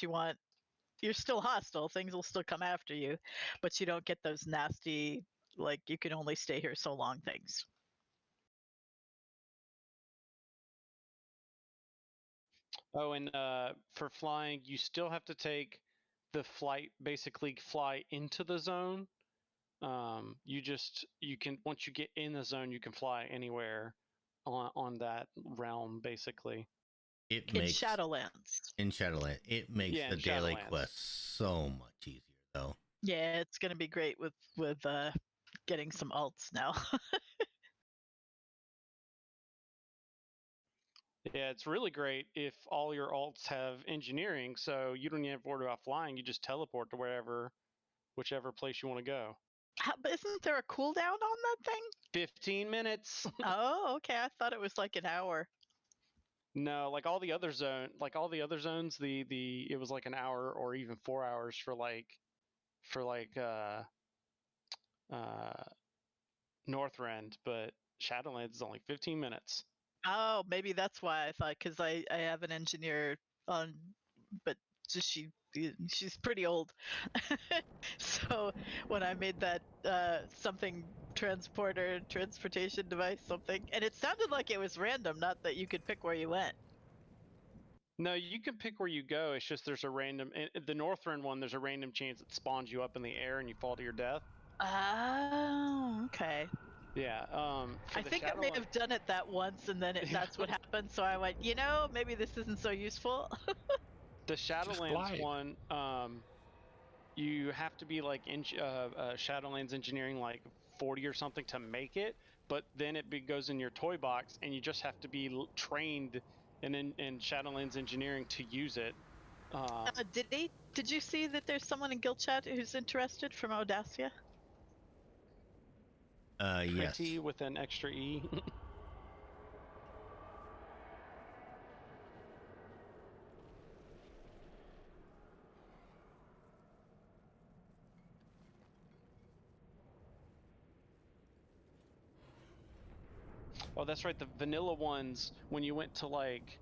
you want. You're still hostile. Things will still come after you, but you don't get those nasty, like, you can only stay here so long things. Oh, and for flying, you still have to take the flight, basically fly into the zone. You can, once you get in the zone, you can fly anywhere on that realm, basically. It In makes Shadowlands. it makes Yeah, the in daily Shadowlands. quest so much easier, though. Yeah, it's going to be great with getting some alts now. Yeah, it's really great if all your alts have engineering, so you don't even have to worry about flying. You just teleport to whichever place you want to go. But isn't there a cooldown on that thing? 15 minutes. Oh, okay. I thought it was like an hour. No, like all the other zones, it was like an hour or even 4 hours for Northrend, but Shadowlands is only 15 minutes. Oh, maybe that's why I thought, because I have an engineer on, but she's pretty old. So when I made that something transportation device something, and it sounded like it was random, not that you could pick where you went. No, you can pick where you go. It's just there's a random, the Northrend one, there's a random chance it spawns you up in the air and you fall to your death. Oh, okay. Yeah. I think I may have done it that once, and then that's what happened. So I went, maybe this isn't so useful. The Shadowlands one, you have to be like in Shadowlands engineering like 40 or something to make it, but then it goes in your toy box, and you just have to be trained in Shadowlands engineering to use it. Diddi, did you see that there's someone in Guild Chat who's interested from Audacia? Yes. Pretty with an extra E. Oh, that's right. The vanilla ones, when you went to like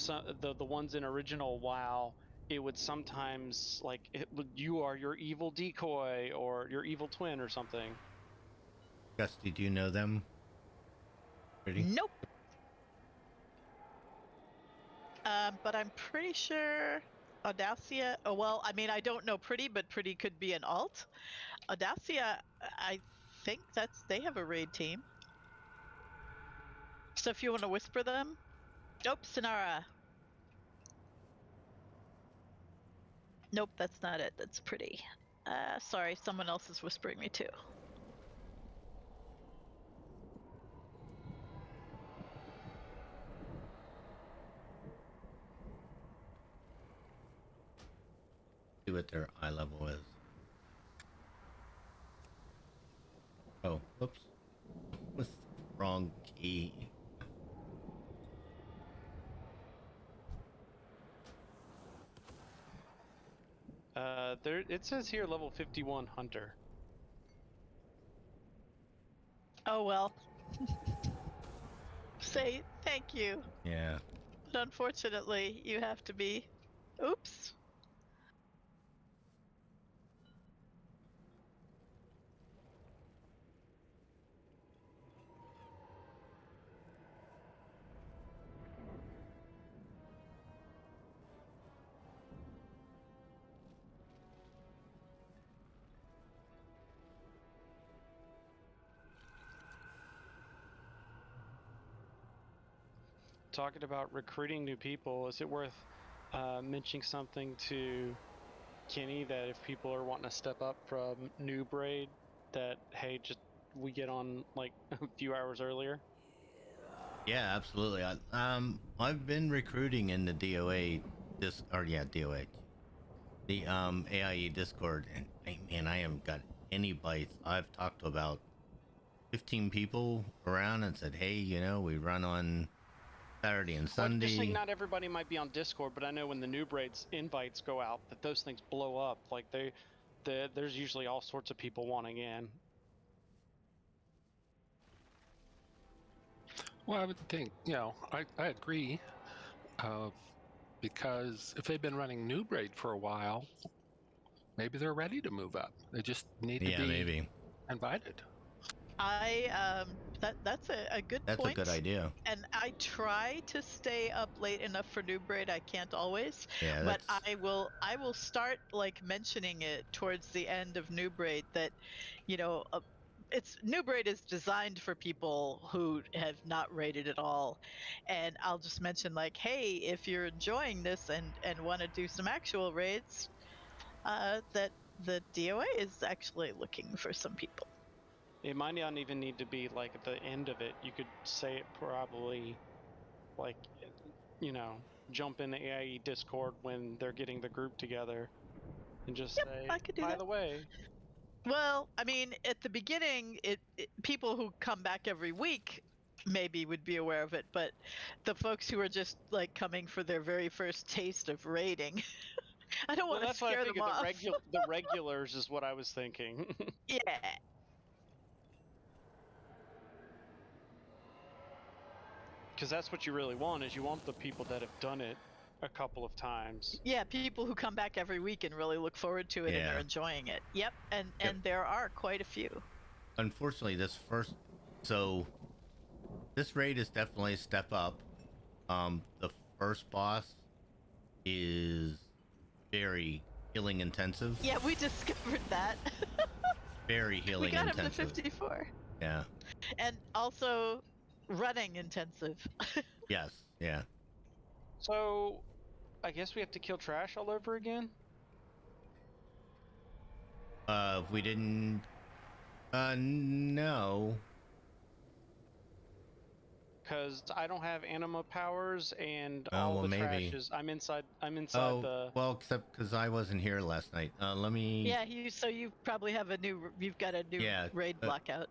the ones in original WoW, it would sometimes like you are your evil decoy or your evil twin or something. Gusty, do you know them? Pretty? Nope. But I'm pretty sure Audacia. Oh well, I mean I don't know Pretty, but Pretty could be an alt. Audacia, I think they have a raid team. So if you want to whisper them, nope, Sinara. Nope, that's not it. That's Pretty. Sorry, someone else is whispering me too. See what their eye level is. Oh, whoops. Was the wrong key. There it says here level 51 hunter. Oh well. Say thank you. Yeah. But unfortunately, you have to be. Oops. Talking about recruiting new people, is it worth mentioning something to Kenny that if people are wanting to step up from new braid, that hey, just we get on like a few hours earlier? Yeah, absolutely. I've been recruiting in the DOA DOA. The AIE Discord, and man, I haven't got any bites. I've talked to about 15 people around and said, hey, we run on Saturday and Sunday. Just like not everybody might be on Discord, but I know when the new braids invites go out, that those things blow up. Like there's usually all sorts of people wanting in. Well, I would think, I agree, because if they've been running New Braid for a while, maybe they're ready to move up. They just need to be maybe. invited. That's a good That's point. a good idea. And I try to stay up late enough for New Braid. I can't always, Yeah, but that's I will start like mentioning it towards the end of New Braid that, you know, it's New Braid is designed for people who have not raided at all, and I'll just mention like, hey, if you're enjoying this and want to do some actual raids, that the DOA is actually looking for some people. It might not even need to be like at the end of it. You could say it probably like, you know, jump in the AIE Discord when they're getting the group together and just say, I could do by that. the way. Well, I mean, at the beginning, people who come back every week maybe would be aware of it, but the folks who are just like coming for their very first taste of raiding, I don't Well, want to that's what I scare them figured. off. The regulars is what I was thinking. Yeah. Because that's what you really want, is you want the people that have done it a couple of times. Yeah, people who come back every week and really look forward to it and are enjoying it. Yep, and there are quite a few. Unfortunately, this raid is definitely a step up. The first boss is very healing intensive. Yeah, we discovered that. Very healing we got intensive. him to 54. Yeah. And also running intensive. Yes. Yeah. So, I guess we have to kill trash all over again? If we didn't... no. Because I don't have anima powers and all the maybe. trash is... I'm inside Oh, well, except because I wasn't here last night. Let me... Yeah, so you probably have you've got a new raid blockout.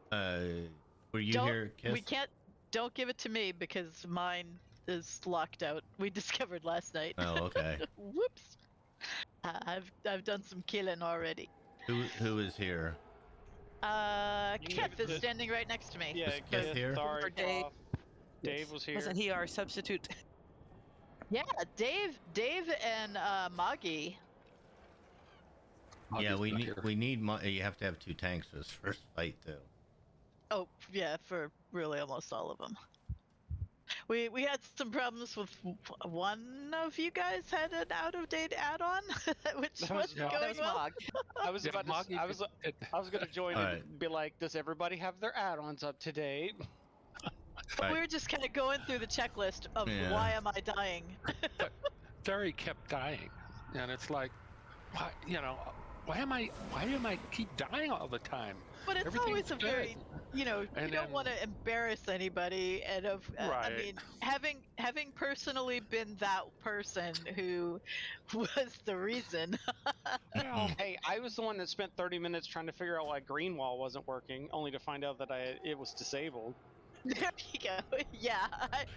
Were you here, Kiss? We can't... Don't give it to me because mine is locked out. We discovered last night. Oh, okay. Whoops. I've done some killing already. Who is here? Kith is standing right next to me. Yeah, Is Kith here? Sorry, Dave. Dave was here. Wasn't he our substitute? Yeah, Dave and Moggy. Yeah, we need you have to have 2 tanks for this first fight too. Oh, yeah, for really almost all of them. We had some problems with one of you guys had an out-of-date add-on, which wasn't going well. I was gonna join and be like, does everybody have their add-ons up to date? But we were just kind of going through the checklist of why am I dying. But Ferry kept dying, and it's like, why? You know, why am I keep dying all the time? But it's always a very, you don't want to embarrass anybody, and I mean, having personally been that person who was the reason. Hey, I was the one that spent 30 minutes trying to figure out why green wall wasn't working, only to find out that it was disabled. There you go. Yeah,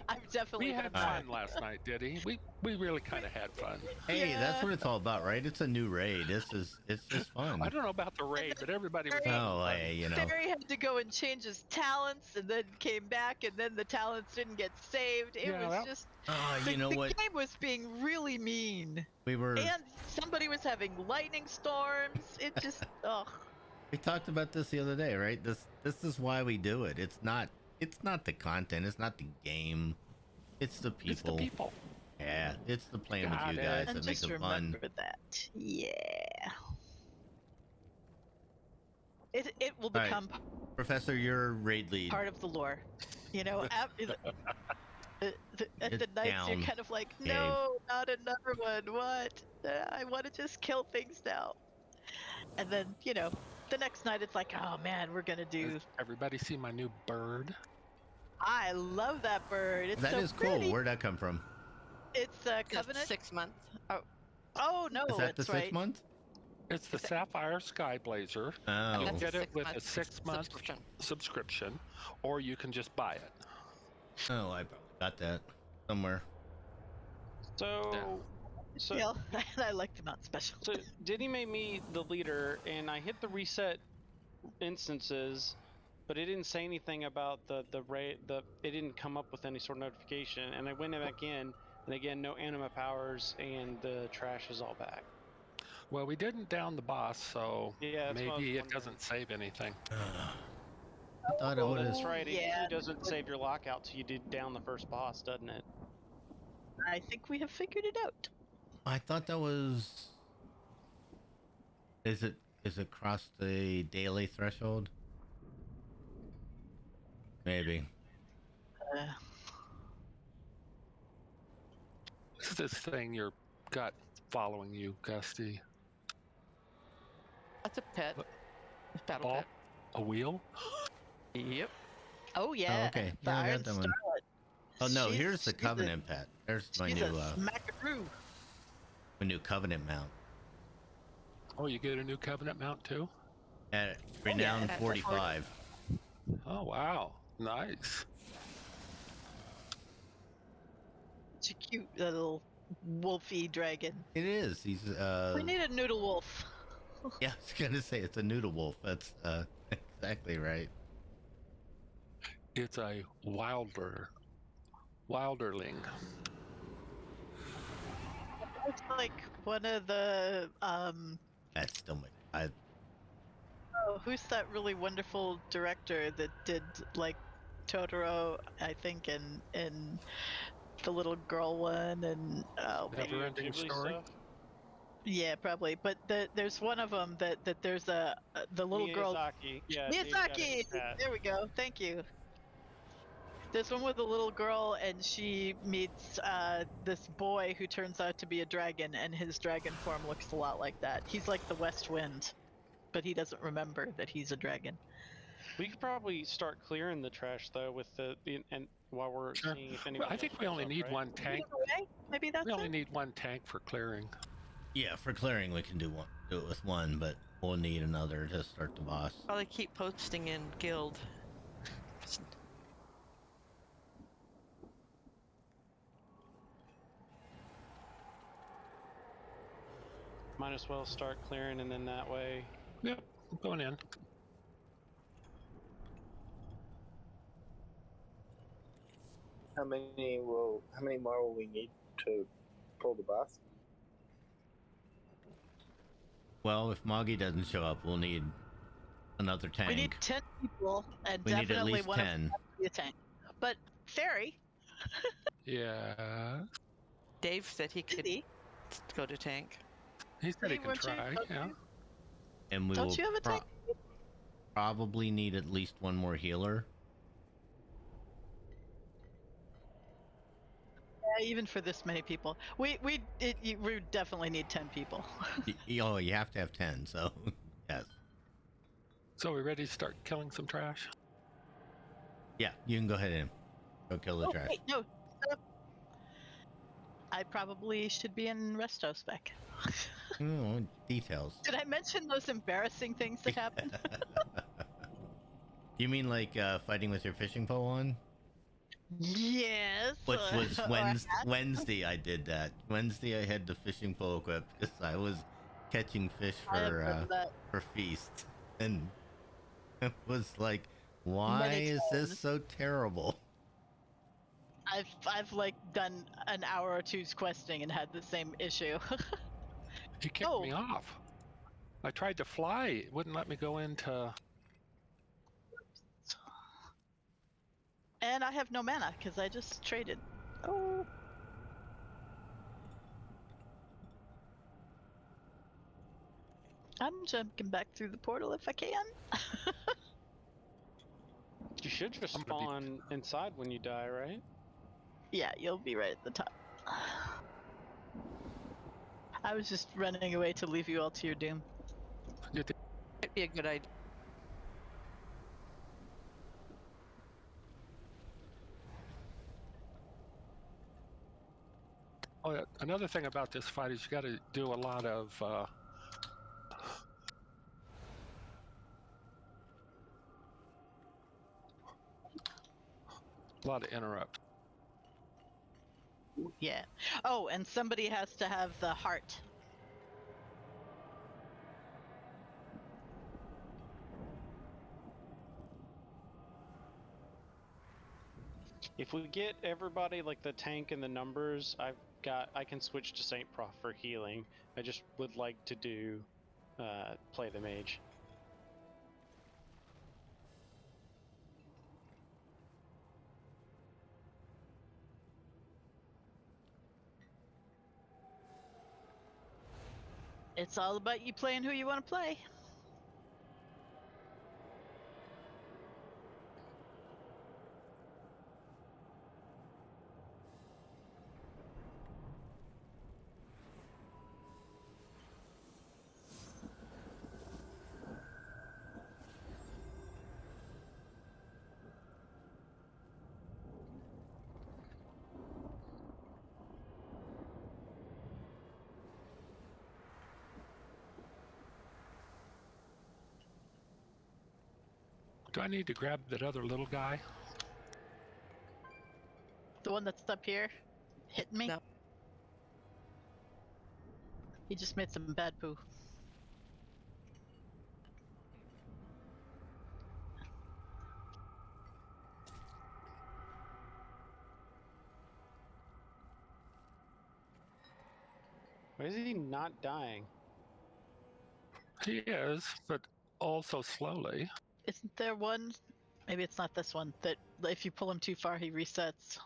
I've definitely. We had fun last night, Diddi. We really kind of had fun. Hey, that's what it's all about, right? It's a new raid. It's just fun. I don't know about the raid, but everybody was. Barry had to go and change his talents, and then came back, and then the talents didn't get saved. It was just. You know what? The game was being really mean. And somebody was having lightning storms. It just. Ugh. We talked about this the other day, right? This is why we do it. It's not the content. It's not the game. It's the people. It's the people. Yeah, it's the playing with you guys that makes it fun. Remember that. Yeah. It will become Professor, your raid lead. Part of the lore. You know, at the nights you're kind of like, no, not another one. What? I want to just kill things now. And then, the next night it's like, oh man, we're gonna do. Does everybody see my new bird? I love that bird. It's that so is cool. pretty. Where'd that come from? It's Covenant. 6 months. Oh no, is that the 6 month? It's the Sapphire Sky Blazer. Oh. You can get it with a 6-month subscription, or you can just buy it. Oh, I probably got that somewhere. So I like the not special. So Diddy made me the leader, and I hit the reset instances, but it didn't say anything about the rate. It didn't come up with any sort of notification, and I went back in. And again, no anima powers, and the trash is all back. Well, we didn't down the boss, so Yeah, that's what I was maybe it wondering. doesn't save anything. I thought it Well, would that's have. right. It Yeah, usually doesn't save your lockout till you did down the first boss, doesn't it? I think we have figured it out. I thought that was. Is it cross the daily threshold? Maybe. Uh, This is this thing your gut following you, Gusty. That's a pet. What? Battle Ball? pet. A wheel? Yep. oh yeah, okay. the Yeah, I got Iron that one. Starlet. Oh no, She's- here's the she's a- Covenant pet. There's my She's new a smackaroo. my new Covenant mount. Oh, you get a new Covenant mount too? At renowned that's 45. Oh, wow. Nice. It's a cute little wolfy dragon. It is. He's We need a noodle wolf. yeah, I was gonna say it's a noodle wolf. That's exactly right. It's a wilderling. It's like one of the That's still my oh, who's that really wonderful director that did like Totoro, I think, and the little girl one, and oh man, Never ending Ghibli story. stuff? yeah, probably. But there's one of them that there's the little girl. Miyazaki. Yeah, he's got a Miyazaki. cat. There we go. Thank you. There's one with a little girl, and she meets this boy who turns out to be a dragon, and his dragon form looks a lot like that. He's like the West Wind, but he doesn't remember that he's a dragon. We could probably start clearing the trash though with and while we're Sure. seeing if Well, anybody. I think else we shows only up, need right? one tank. Okay, maybe that's We only it. need one tank for clearing. yeah, for clearing we can do it with one, but we'll need another to start the boss. Probably keep posting in guild. Might as well start clearing, and then that way. Yep, I'm going in. How many more will we need to pull the boss? Well, if Moggy doesn't show up, we'll need another tank. We need 10 people, and We need at definitely least one of 10. them has to be a tank. But Fairy, Yeah. Dave said he could Diddi, go to tank. He said he Diddi, can weren't you- try. don't Yeah. you- And we Don't will you have a tank? probably need at least one more healer. Yeah, even for this many people, we definitely need 10 people. Oh, you have to have 10, so yes. So we ready to start killing some trash? Yeah, you can go ahead and go kill the Oh, trash. wait, no. I probably should be in resto spec. Oh, details. Did I mention those embarrassing things that happened? You mean like fighting with your fishing pole on? Yes. Which was or Wednesday I did that. Wednesday I had the fishing pole equipped because I was catching fish I have done that for feast. And it was like, why many is this times. so terrible? I've like done an hour or two's questing and had the same issue. He kicked Oh. me off. I tried to fly. It wouldn't let me go into. And I have no mana because I just traded. Oh. I'm jumping back through the portal if I can. You should just I'm gonna be- spawn inside when you die, right? Yeah, you'll be right at the top. I was just running away to leave you all to your doom. Might be a good idea. Oh, yeah. Another thing about this fight is you got to do a lot of. A lot of interrupt. Yeah. Oh, and somebody has to have the heart. If we get everybody like the tank and the numbers, I can switch to Saint Prof for healing. I just would like to do play the mage. It's all about you playing who you want to play. Do I need to grab that other little guy? The one that's up here hitting me. No. He just made some bad poo. Why is he not dying? He is, but also slowly. Isn't there one? Maybe it's not this one. That if you pull him too far, he resets.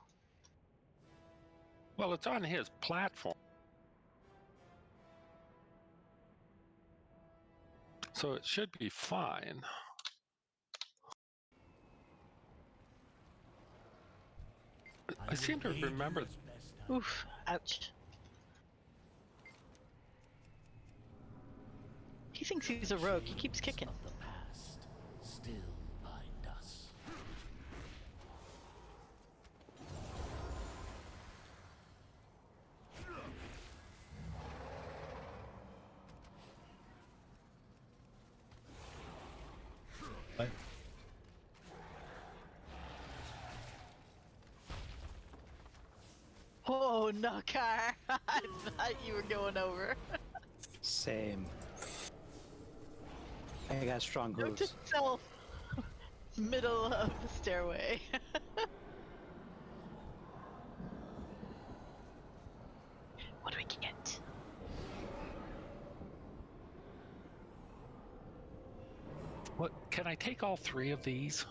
Well, it's on his platform. So it should be fine. I seem to remember. Oof! Ouch. He thinks he's a rogue. He keeps kicking. What? Oh no, car! I thought you were going over. Same. I got strong Note hooves. to self. Middle of the stairway. What do we get? What? Can I take all three of these?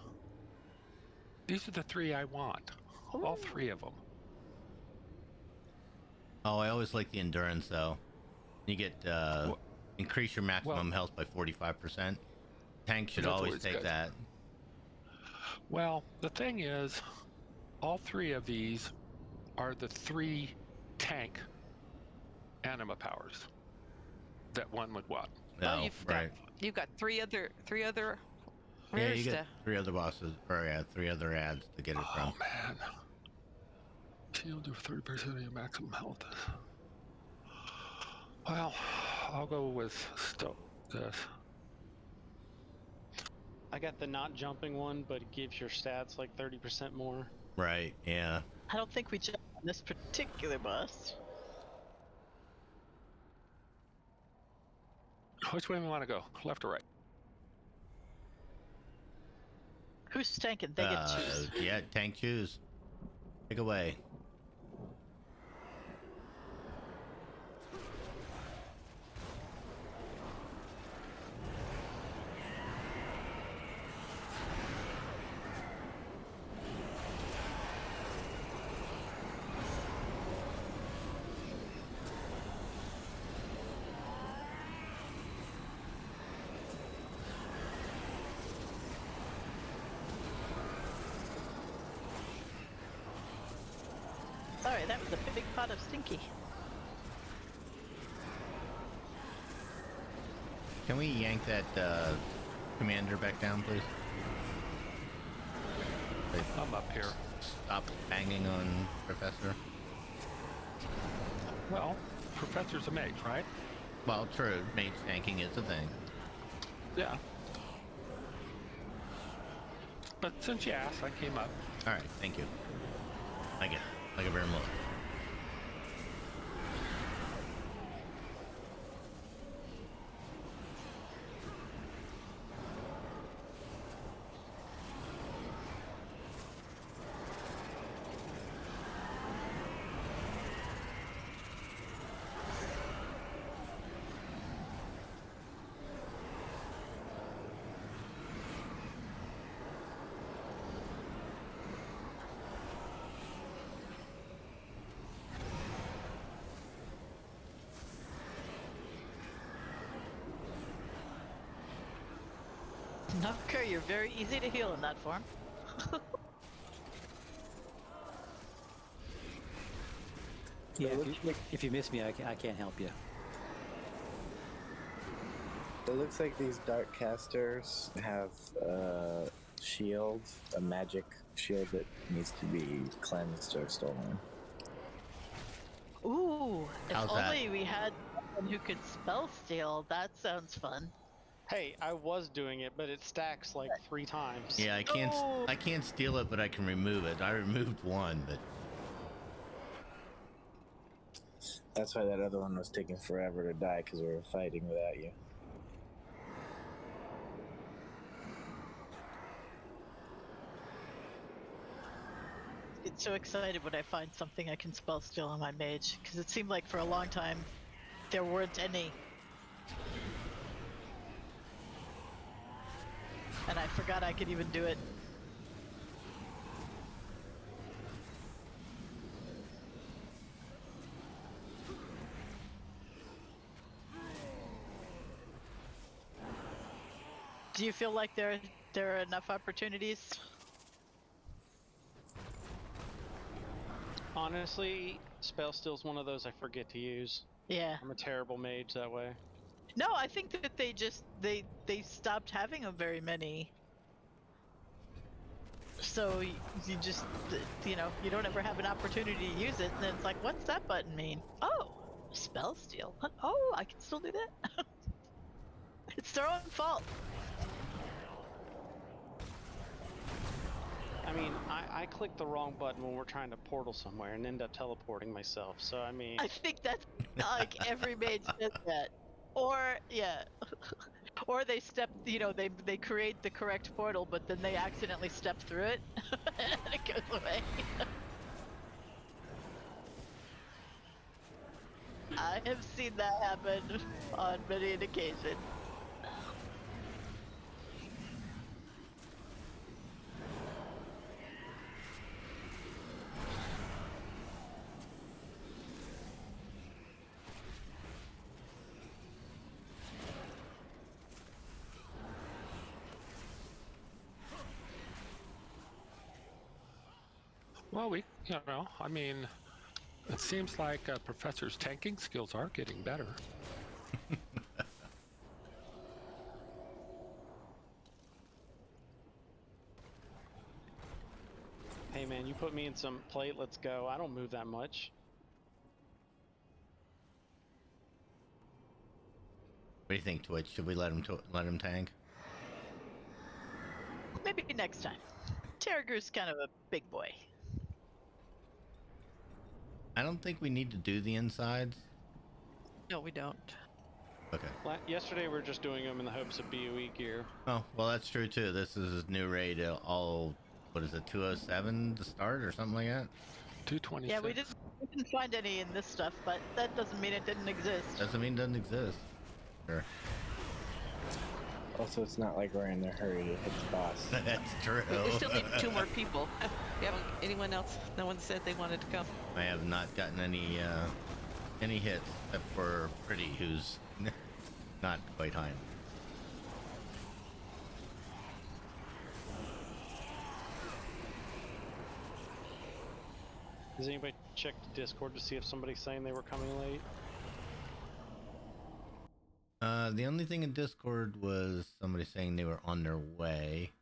These are the three I want. All three of them. Oh, I always like the endurance though. You get increase your maximum health by 45%. Tank should That's always always take good. that. Well, the thing is, all three of these are the 3 tank anima powers that one would want. Well, No, right. you've got three other Yeah, rares you to. get 3 other bosses, or yeah, 3 other ads to get it from. Oh man. Shield you 30% of your maximum health. Well, I'll go with this. I got the not jumping one, but it gives your stats like 30% more. Right, yeah. I don't think we jump on this particular boss. Which way do we want to go? Left or right? Who's tanking? They get to choose. Yeah, tank choose. Take away. Sorry, that was a big pot of stinky. Can we yank that commander back down, please? I'm up here. Stop banging on Professor. Well, Professor's a mage, right? Well, true. Mage tanking is a thing. Yeah. But since you asked, I came up. All right, thank you. Thank you very much. Okay, you're very easy to heal in that form. Yeah, It looks like if you miss me, I can't help you. it looks like these dark casters have a shield, a magic shield that needs to be cleansed or stolen. Ooh, if How's that? only we had someone who could spell steal. That sounds fun. Hey, I was doing it, but it stacks like 3 times. Yeah, Oh. I can't steal it, but I can remove it. I removed one, but That's why that other one was taking forever to die, because we were fighting without you. Get so excited when I find something I can spell steal on my mage, because it seemed like for a long time there weren't any. And I forgot I could even do it. Do you feel like there are enough opportunities? Honestly, spell steal's one of those I forget to use. Yeah. I'm a terrible mage that way. No, I think that they just they stopped having them very many. So you just you know, you don't ever have an opportunity to use it, and then it's like, what's that button mean? Oh, spell steal. Oh, I can still do that. It's their own fault. I mean, I click the wrong button when we're trying to portal somewhere and end up teleporting myself. So, I mean, I think that's like every mage does that. Or yeah. Or they step, you know, they create the correct portal, but then they accidentally step through it, and it goes away. I have seen that happen on many an occasion. Well, I mean, it seems like Professor's tanking skills are getting better. hey man, you put me in some plate, let's go. I don't move that much. what do you think, Twitch? Should we let him tank? Maybe next time. Terriger's kind of a big boy. I don't think we need to do the insides. No, we don't. Okay. Yesterday we were just doing them in the hopes of BOE gear. Oh, well, that's true too. This is new raid. All, what is it, 207 to start or something like that? 226. Yeah, we didn't find any in this stuff, but that doesn't mean it didn't exist. Doesn't mean it doesn't exist. Sure. Also, it's not like we're in a hurry to hit the boss. That's true. We still need 2 more people. You haven't, anyone else? No one said they wanted to come. I have not gotten any hits except for Pretty, who's not quite high. Has anybody checked Discord to see if somebody's saying they were coming late? The only thing in Discord was somebody saying they were on their way.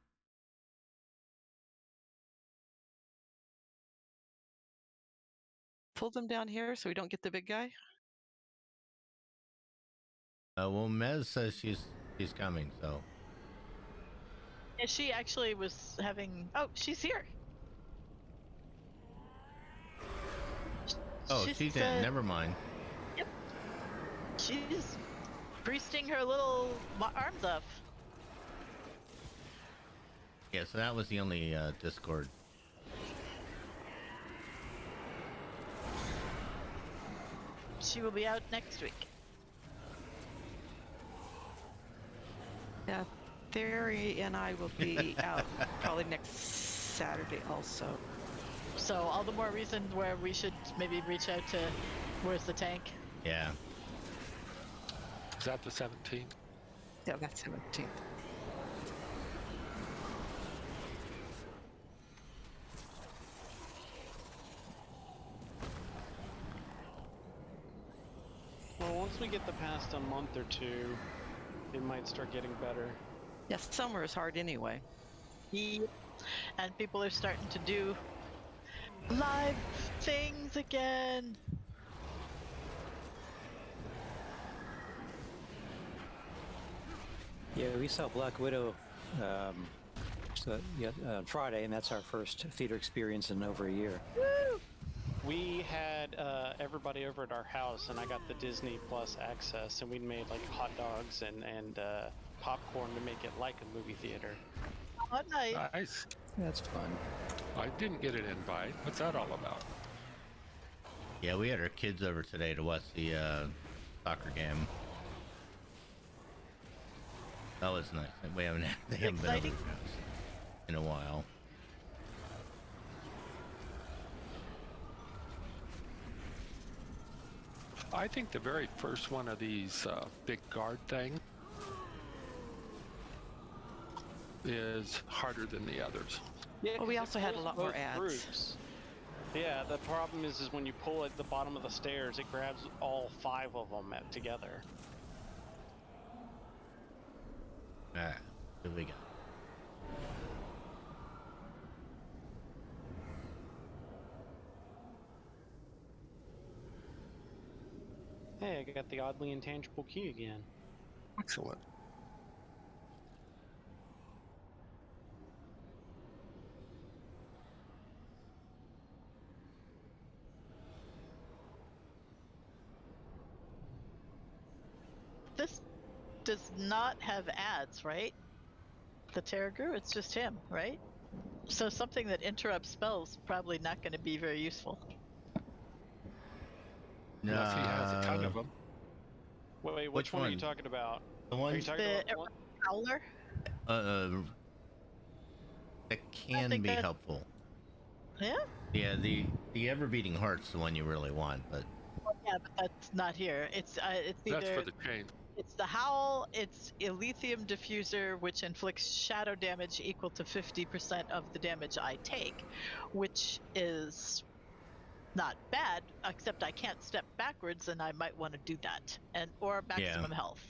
Pull them down here so we don't get the big guy. Well, Mez says she's coming, so. Yeah, she actually was having. Oh, she's here. Oh, she's in. Never mind. Yep. She's priesting her little arms off. Yeah, so that was the only Discord. She will be out next week. Yeah, Theory and I will be out probably next Saturday also. So all the more reason where we should maybe reach out to where's the tank. Yeah. Is that the 17th? Yeah, that's 17th. we get the past a month or two, it might start getting better. Yes, summer is hard anyway. Yeah. And people are starting to do live things again. Yeah, we saw Black Widow on Friday, and that's our first theater experience in over a year. Woo! We had everybody over at our house, and I got the Disney Plus access, and we made like hot dogs and popcorn to make it like a movie theater. Oh, nice. Nice. That's fun. I didn't get an invite. What's that all about? Yeah, we had our kids over today to watch the soccer game. That was nice. They haven't been over to Exciting. the house in a while. I think the very first one of these big guard things is harder than the others. Yeah, Well, we 'cause also it had a pulls lot more both ads. groups. Yeah, the problem is when you pull at the bottom of the stairs, it grabs all 5 of them together. Alright, here we go. Hey, I got the oddly intangible key again. Excellent. This does not have ads, right? The Terragru, it's just him, right? So something that interrupts spells probably not going to be very useful. Unless he has a ton of them. Wait, which Which one are you one? talking about? The Are one you talking The about one? Howler? That can think be that- helpful. Yeah? Yeah, the ever beating heart's the one you really want, but Well, yeah, but that's not here. It's That's either for the chain. it's the Howl, it's Elithium Diffuser, which inflicts shadow damage equal to 50% of the damage I take, which is not bad, except I can't step backwards, and I might want to do that, and or maximum health.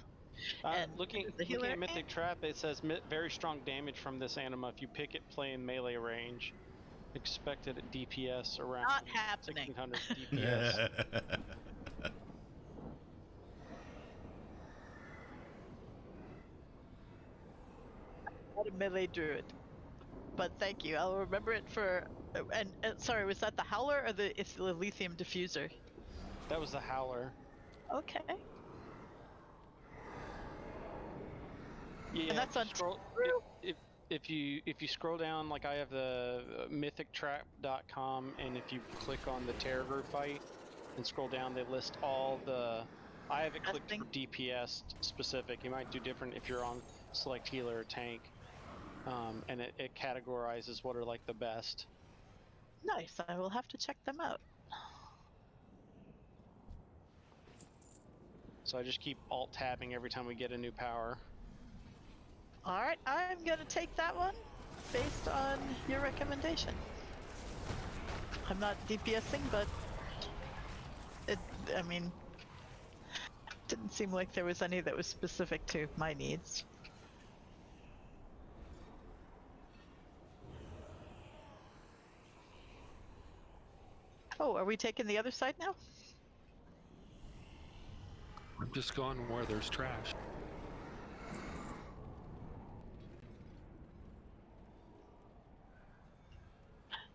And Looking the healer, at Mythic Trap, it says very strong damage from this anima if you pick it playing melee range. Expected at DPS around Not happening. 1600 DPS. Not a melee druid, but thank you. I'll remember it for. And sorry, was that the Howler or it's the Lithium Diffuser? That was the Howler. Okay. Yeah, And that's on if you scroll down, like I have the mythictrap.com, and if you click on the Terragru fight and scroll down, they list all the. I have it clicked for DPS specific. You might do different if you're on select healer or tank, and it categorizes what are like the best. Nice. I will have to check them out. So I just keep alt tabbing every time we get a new power. All right, I'm gonna take that one based on your recommendation. I'm not DPSing, but I mean, didn't seem like there was any that was specific to my needs. Oh, are we taking the other side now? I'm just going where there's trash.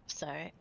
Sorry.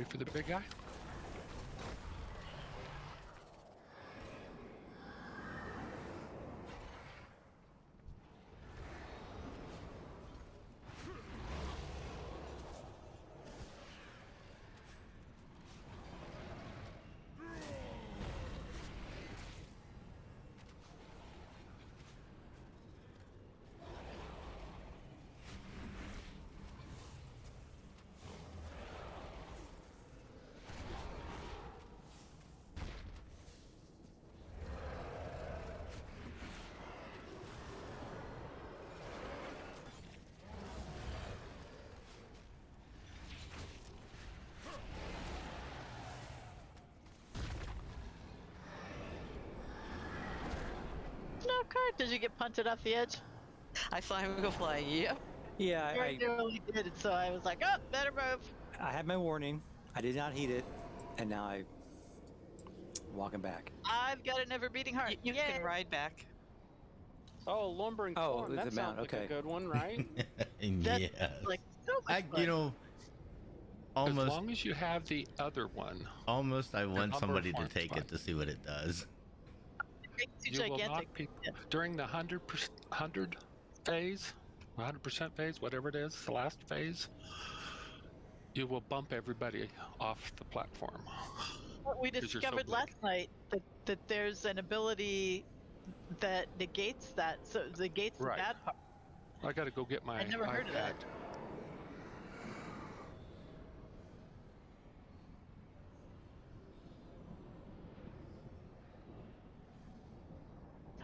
Ready for the big guy? No card. Did you get punted off the edge? I saw him go flying. Yep. Yeah, Very nearly did it, so I was like, oh, better move. I had my warning. I did not heed it, and now I'm walking back. I've got a never beating heart. You Yay. can ride back. Oh, lumbering Oh, form. the That mount, sounds like okay. a good one, right? That's Yes. like so much fun. You know, As almost, long as you have the other one, almost I want number somebody to farm's take fine. it to see what it does. It's too you will gigantic. knock people during the 100 phase, 100% phase, whatever it is, the last phase. You will bump everybody off the platform. What we 'Cause you're so discovered big. last night that there's an ability that negates that, so it negates the Right. bad part. I got to go get my I never heard of iPad. that.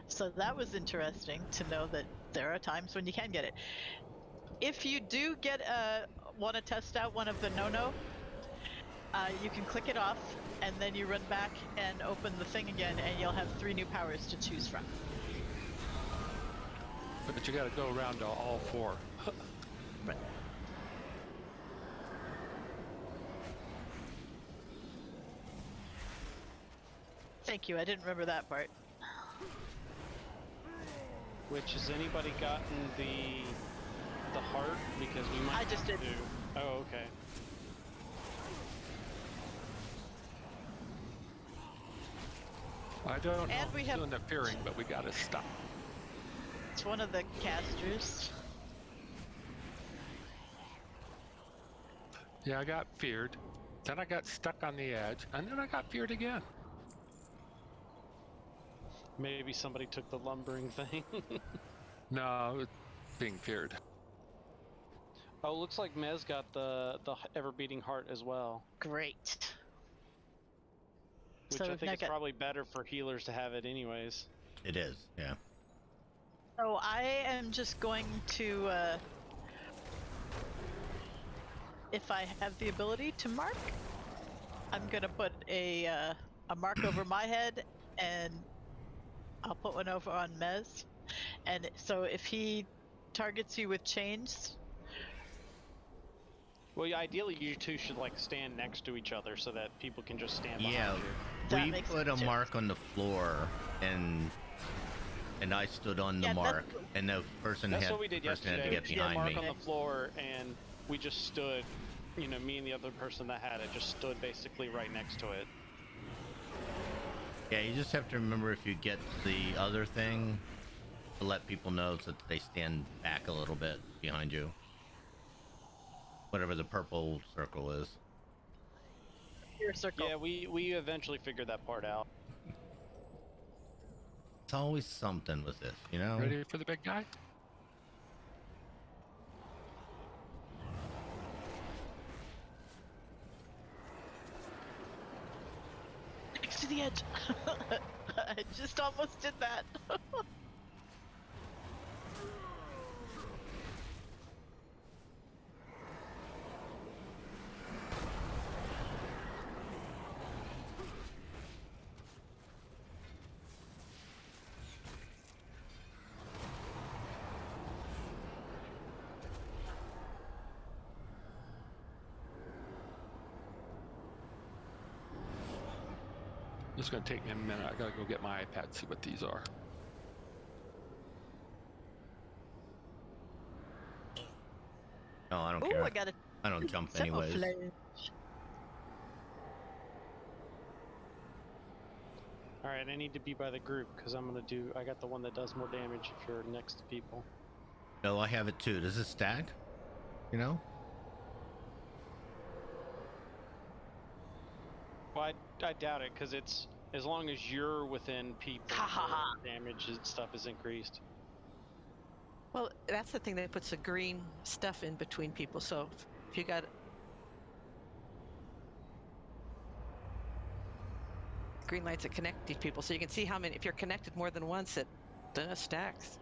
So that was interesting to know that there are times when you can get it. If you do get want to test out one of the no-no, you can click it off, and then you run back and open the thing again, and you'll have 3 new powers to choose from. But you got to go around to all 4. Right. Thank you. I didn't remember that part. Which, has anybody gotten the heart? Because we might I just have did. to. Oh, okay. I don't know And we who's have- doing the fearing, but we got to stop. It's one of the casters. Yeah, I got feared. Then I got stuck on the edge, and then I got feared again. Maybe somebody took the lumbering thing. No, it's being feared. Oh, looks like Mez got the ever beating heart as well, Great. which So I we've think now is got- probably better for healers to have it anyways. It is, yeah. So I am just going to, if I have the ability to mark, I'm gonna put a mark over my head, and I'll put one over on Mez. And so if he targets you with chains, Well, yeah, ideally you two should like stand next to each other so that people can just stand behind Yeah, you. That we makes put a sense. mark on the floor, and I stood on the Yeah, that's- mark, and the person That's had what we did person had yesterday. to get We put a behind mark me. on the floor, and we just stood. You know, me and the other person that had it just stood basically right next to it. Yeah, you just have to remember if you get the other thing to let people know so that they stand back a little bit behind you. Whatever the purple circle is. your circle. Yeah, we eventually figured that part out. It's always something with this, you know? Ready for the big guy? Next to the edge. I just almost did that. It's going to take me a minute. I got to go get my iPad, see what these are. No, I don't Ooh, care. I got a I don't jump Zephyr anyways. Flash. All right, I need to be by the group because I got the one that does more damage if you're next to people. No, I have it too. Does it stack? You know? Well, I doubt it because it's as long as you're within people, the damage and stuff is increased. Well, that's the thing that puts the green stuff in between people. So if you got green lights that connect these people, so you can see how many. If you're connected more than once, it stacks.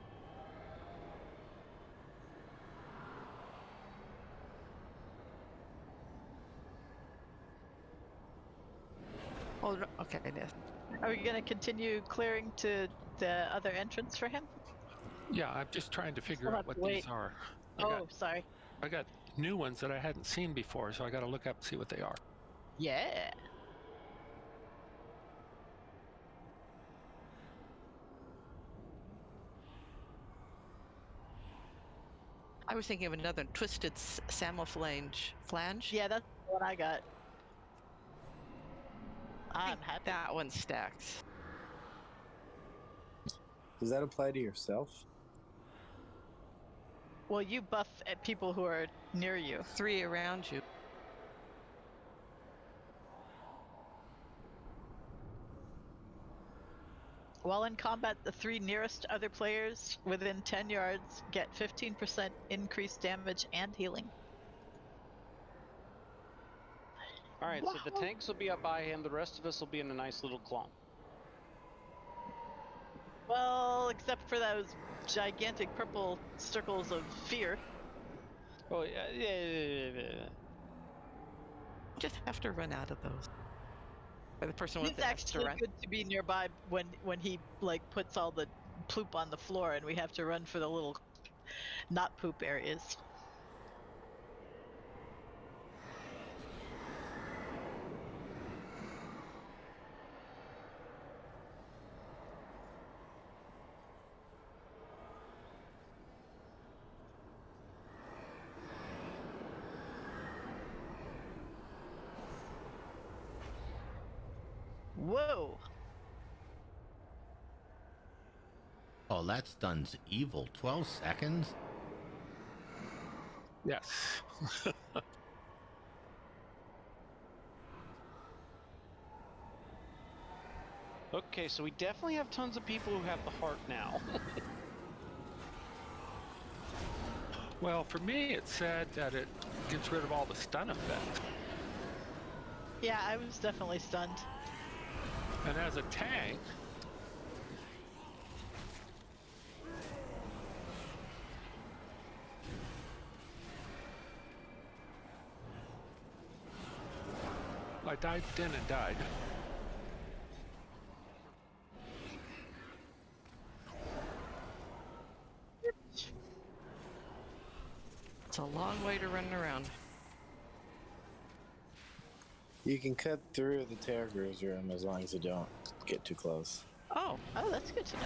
Oh, okay. Are we going to continue clearing to the other entrance for him? Yeah, I'm just trying to figure We'll out have what to wait. these are. Sorry. I got new ones that I hadn't seen before, so I got to look up and see what they are. Yeah. I was thinking of another twisted flange. Yeah, that's what I got. I'm happy. That one stacks. Does that apply to yourself? Well, you buff at people who are near you. 3 around you. While in combat, the 3 nearest other players within 10 yards get 15% increased damage and healing. All right, so the tanks will be up by him. The rest of us will be in a nice little clump. Well, except for those gigantic purple circles of fear. Oh, yeah. Just have to run out of those. Or the person with It's it has to actually run. good to be nearby when he like puts all the poop on the floor and we have to run for the little not poop areas. Whoa. Oh, that stuns evil. 12 seconds? Yes. Okay, so we definitely have tons of people who have the heart now. Well, for me, it said that it gets rid of all the stun effects. Yeah, I was definitely stunned. And as a tank, I dived in and died. It's a long way to run around. You can cut through the Terror's room as long as you don't get too close. Oh, that's good to know.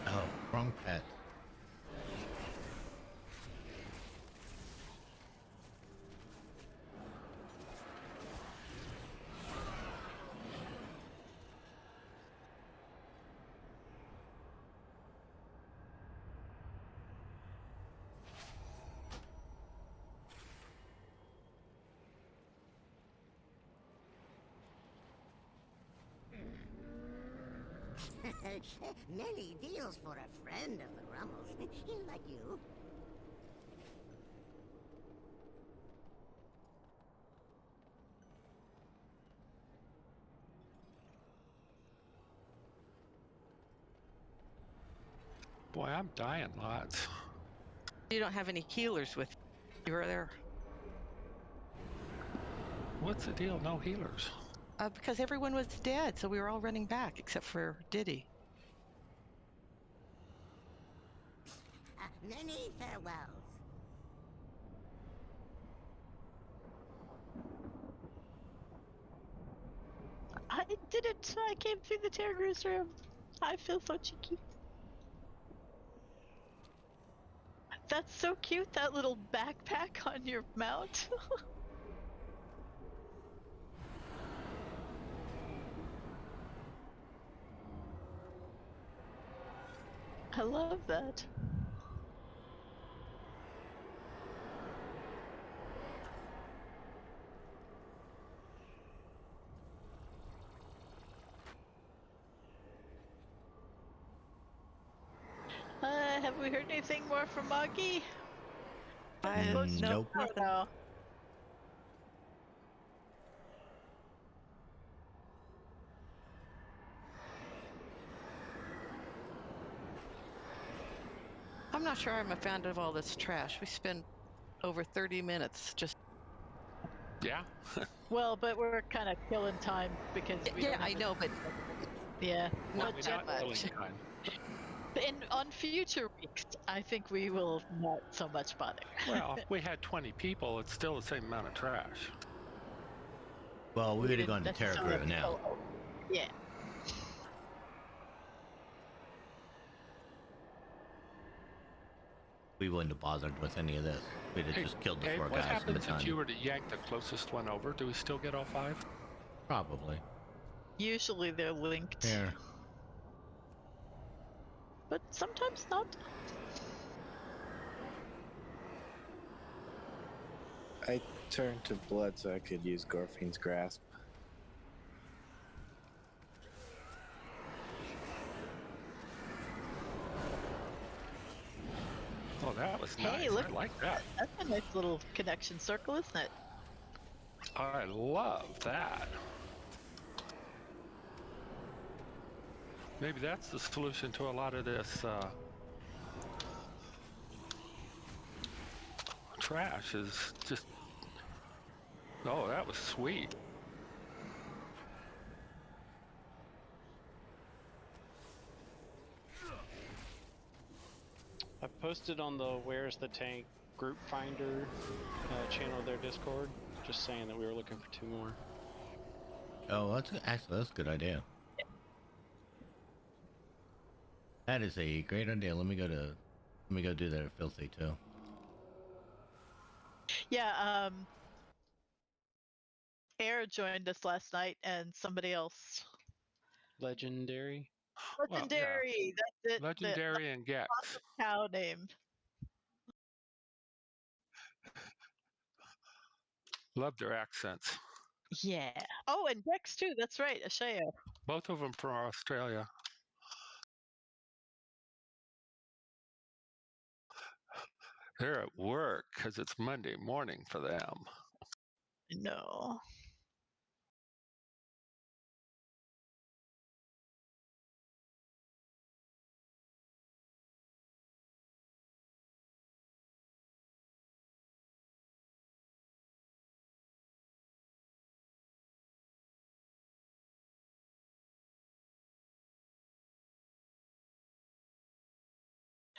Oh, wrong pet. Many deals for a friend of the Grummels, like you. Boy, I'm dying lots. You don't have any healers with you. You were there. What's the deal? No healers. Because everyone was dead, so we were all running back except for Diddi. Many farewells. I didn't cute! I came through the Terror's room. I feel so cheeky. That's so cute, that little backpack on your mount. I love that. Have we heard anything more from Moggy? Nope. No. I'm not sure I'm a fan of all this trash. We spend over 30 minutes just. Yeah. Well, but we're kind of killing time because we Yeah, don't have I know, but yeah. not But that much. Time. on future weeks, I think we will not so much bother. Well, if we had 20 people, it's still the same amount of trash. Well, we would have didn't gone to Terra necessarily Crew now. kill- Yeah. We wouldn't have bothered with any of this. We'd have just killed the Hey, 4 what guys and been happens done. if you were to yank the closest one over? Do we still get all 5? Probably. Usually they're linked, Here. but sometimes not. I turned to blood so I could use Gorfine's grasp. Oh, that was Hey, nice. look. I like that. That's a nice little connection circle, isn't it? I love that. Maybe that's the solution to a lot of this trash is just... Oh, that was sweet. I've posted on the Where's the Tank group finder channel of their Discord, just saying that we were looking for 2 more. Oh, actually that's a good idea. That is a great idea. Let me go do that at Filthy too. Yeah, Air joined us last night and somebody else. Legendary. Legendary! Well, yeah. That's it. Legendary and Gex. Awesome cow name. Love their accents. Yeah. Oh, and Dex too. That's right. Asheo. Both of them from Australia. They're at work because it's Monday morning for them. No.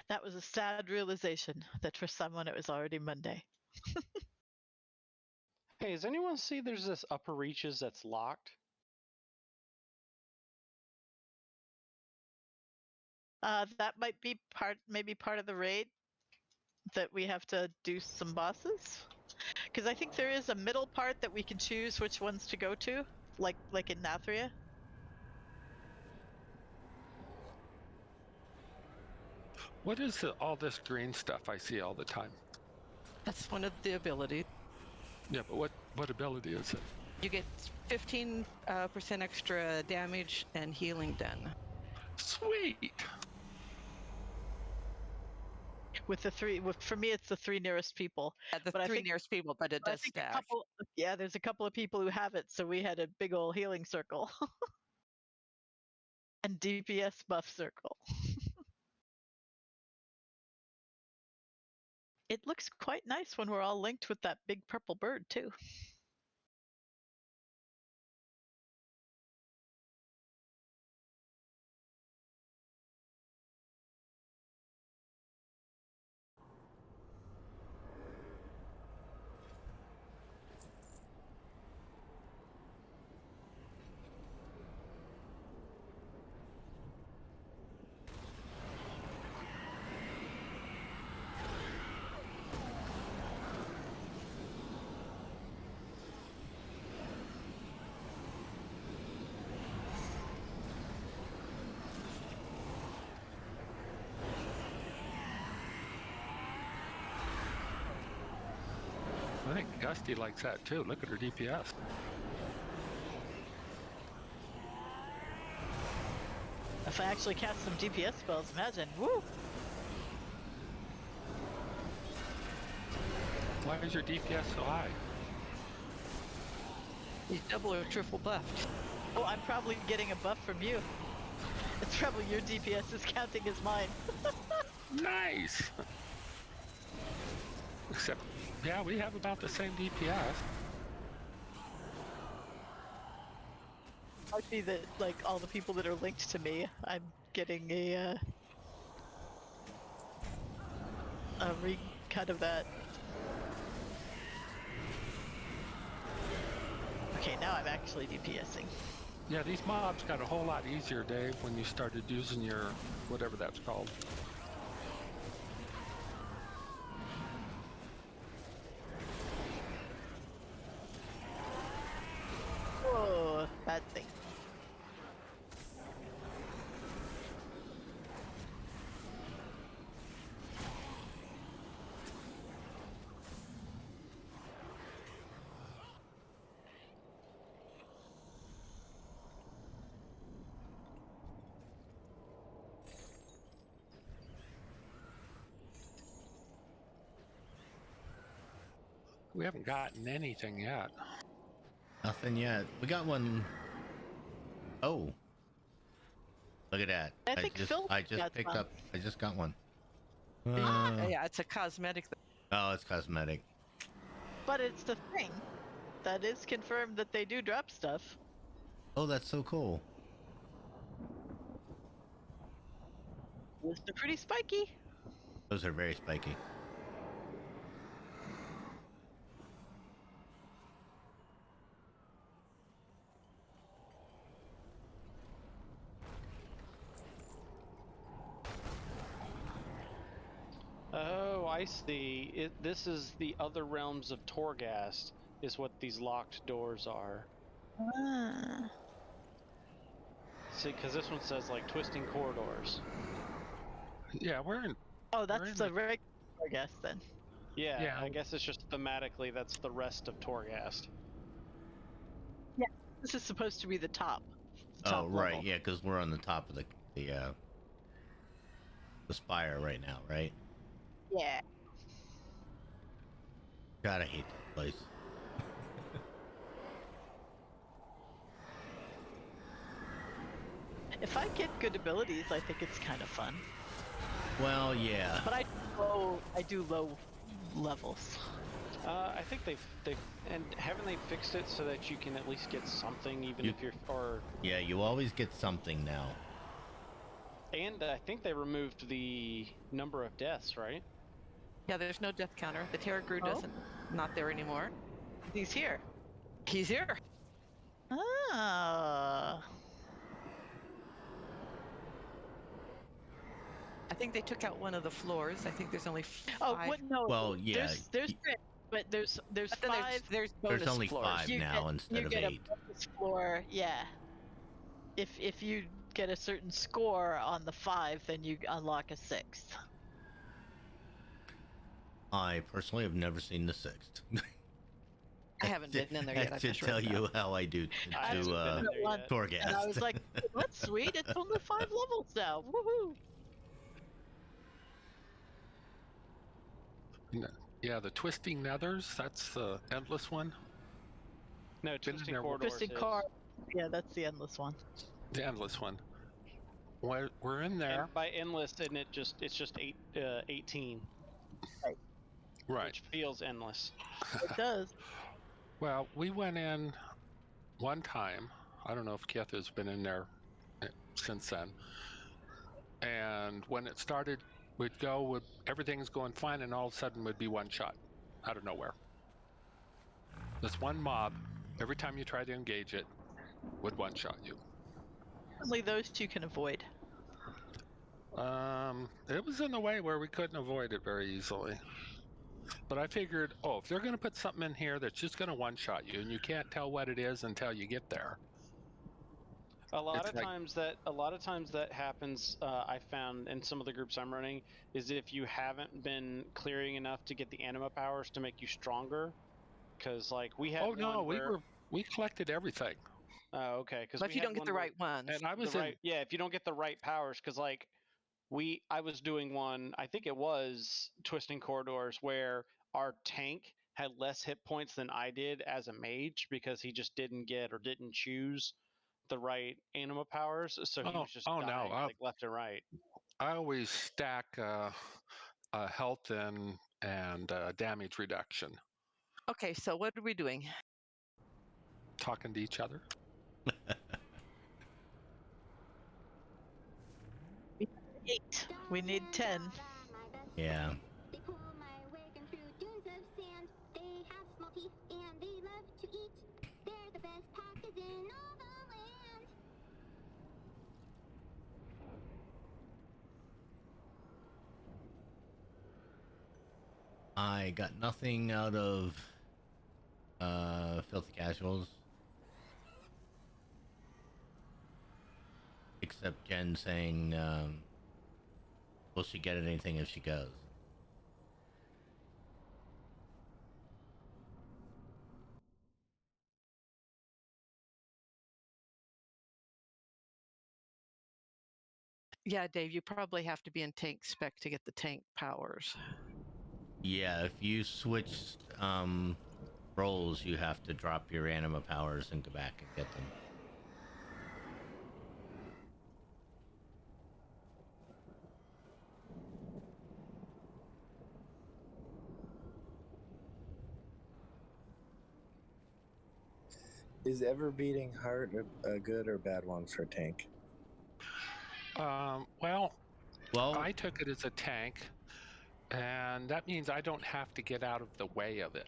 That was a sad realization that for someone it was already Monday. Hey, does anyone see there's this upper reaches that's locked? That might be maybe part of the raid that we have to do some bosses. Because I think there is a middle part that we can choose which ones to go to, like in Nathria. What is all this green stuff I see all the time? That's one of the abilities. Yeah, but what ability is it? You get 15% extra damage and healing done. Sweet. With the 3, for me, it's the 3 nearest people. The But I 3 think- nearest people, but it I does think stack. there's a couple of people who have it, so we had a big old healing circle. And DPS buff circle. It looks quite nice when we're all linked with that big purple bird, too. I think Gusty likes that too. Look at her DPS. If I actually cast some DPS spells, imagine. Woo! Why is your DPS so high? He's double or triple buffed. Oh, I'm probably getting a buff from you. It's probably your DPS is counting as mine. Nice! Except, yeah, we have about the same DPS. Might be that, like, all the people that are linked to me, I'm getting a recut of that. Okay, now I'm actually DPSing. Yeah, these mobs got a whole lot easier, Dave, when you started using your, whatever that's called. Oh, bad thing. We haven't gotten anything yet. Nothing yet. We got one. Oh. Look at that. I think Phil I just got picked one. up. I just got one. Yeah, it's a cosmetic. Oh, it's cosmetic. But it's the thing. That is confirmed that they do drop stuff. Oh, that's so cool. They're pretty spiky. Those are very spiky. Oh, I see. This is the other realms of Torghast, is what these locked doors are. Ah. See, because this one says, like, twisting corridors. Yeah, we're in. Oh, that's the regular, I guess, then. Yeah, Yeah. I guess it's just thematically that's the rest of Torghast. Yeah, this is supposed to be the top. Oh, right. Level. Yeah, because we're on the top of the spire right now, right? Yeah. God, I hate that place. If I get good abilities, I think it's kind of fun. Well, yeah. But I do low levels. I think they've and haven't they fixed it so that you can at least get something even if you're Yeah, you always get something now. And I think they removed the number of deaths, right? Yeah, there's no death counter. The Terragru doesn't, not there anymore. He's here. He's here. Ah. I think they took out one of the floors. I think there's only 5. Oh, what? No. Well, yeah. There's 6, but there's But then 5. There's bonus There's only floors. 5 now instead of 8. You get a bonus floor, yeah. If you get a certain score on the 5, then you unlock a 6th. I personally have never seen the 6th. I haven't been in there yet. I to just tell read you that. how I do I haven't been in there yet. Torghast. And I was like, that's sweet. It's only 5 levels now. Woohoo! Yeah, the Twisting Nethers, that's the endless one. No, Been in twisting there- corridors. Twisted car. Yeah, that's the endless one. The endless one. We're in there. And by endless, and it's just 18, Right. which feels endless. It does. Well, we went in one time. I don't know if Keth has been in there since then. And when it started, we'd go with everything's going fine, and all of a sudden would be one shot out of nowhere. This one mob, every time you try to engage it, would one shot you. Only those 2 can avoid. It was in a way where we couldn't avoid it very easily. But I figured, if they're going to put something in here that's just going to one shot you, and you can't tell what it is until you get there. A lot of times that happens. I found in some of the groups I'm running is if you haven't been clearing enough to get the anima powers to make you stronger, because like we had Oh no, one where we collected everything. oh okay, because But if you don't get the right ones, And I was yeah, if you don't get the right powers, because like I was doing one, I think it was Twisting Corridors, where our tank had less hit points than I did as a mage because he just didn't get or didn't choose the right anima powers, so he was just dying like left and right. I always stack health and damage reduction. Okay, so what are we doing? Talking to each other. Eight. We need 10. Yeah. They pull my wagon through dunes of sand. They have small teeth and they love to eat. They're the best packers in all the land. I got nothing out of Filthy Casuals. Except Jen saying, will she get anything if she goes? Yeah, Dave, you probably have to be in tank spec to get the tank powers. Yeah, if you switch roles, you have to drop your anima powers and go back and get them. Is ever beating heart a good or bad one for tank? Well, Well, I took it as a tank, and that means I don't have to get out of the way of it.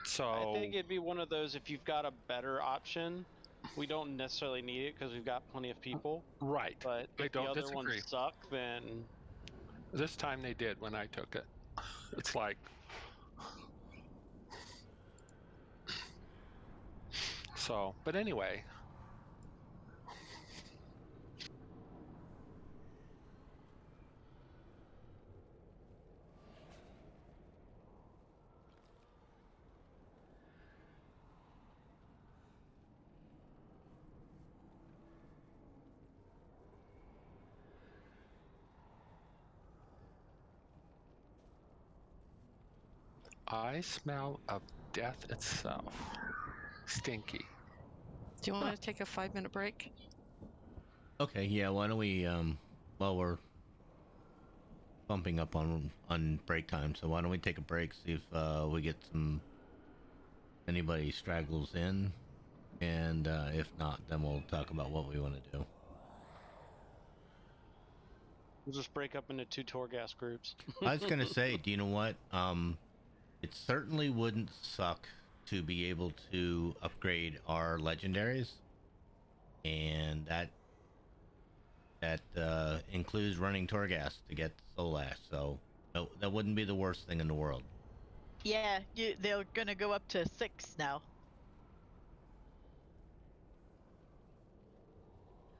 So I think it'd be one of those, if you've got a better option, we don't necessarily need it because we've got plenty of people. Right. But if the other ones suck, then this time they did when I took it. It's like so. But anyway. I smell of death itself. Stinky. Do you want to take a 5-minute break? okay, yeah, why don't we, well, we're bumping up on break time, so why don't we take a break, see if we get anybody straggles in, and if not, then we'll talk about what we want to do. we'll just break up into 2 Torghast groups. I was gonna say, do you know what? It certainly wouldn't suck to be able to upgrade our legendaries, and that includes running Torghast to get Soul Ash. So no, that wouldn't be the worst thing in the world. Yeah, they're gonna go up to 6 now.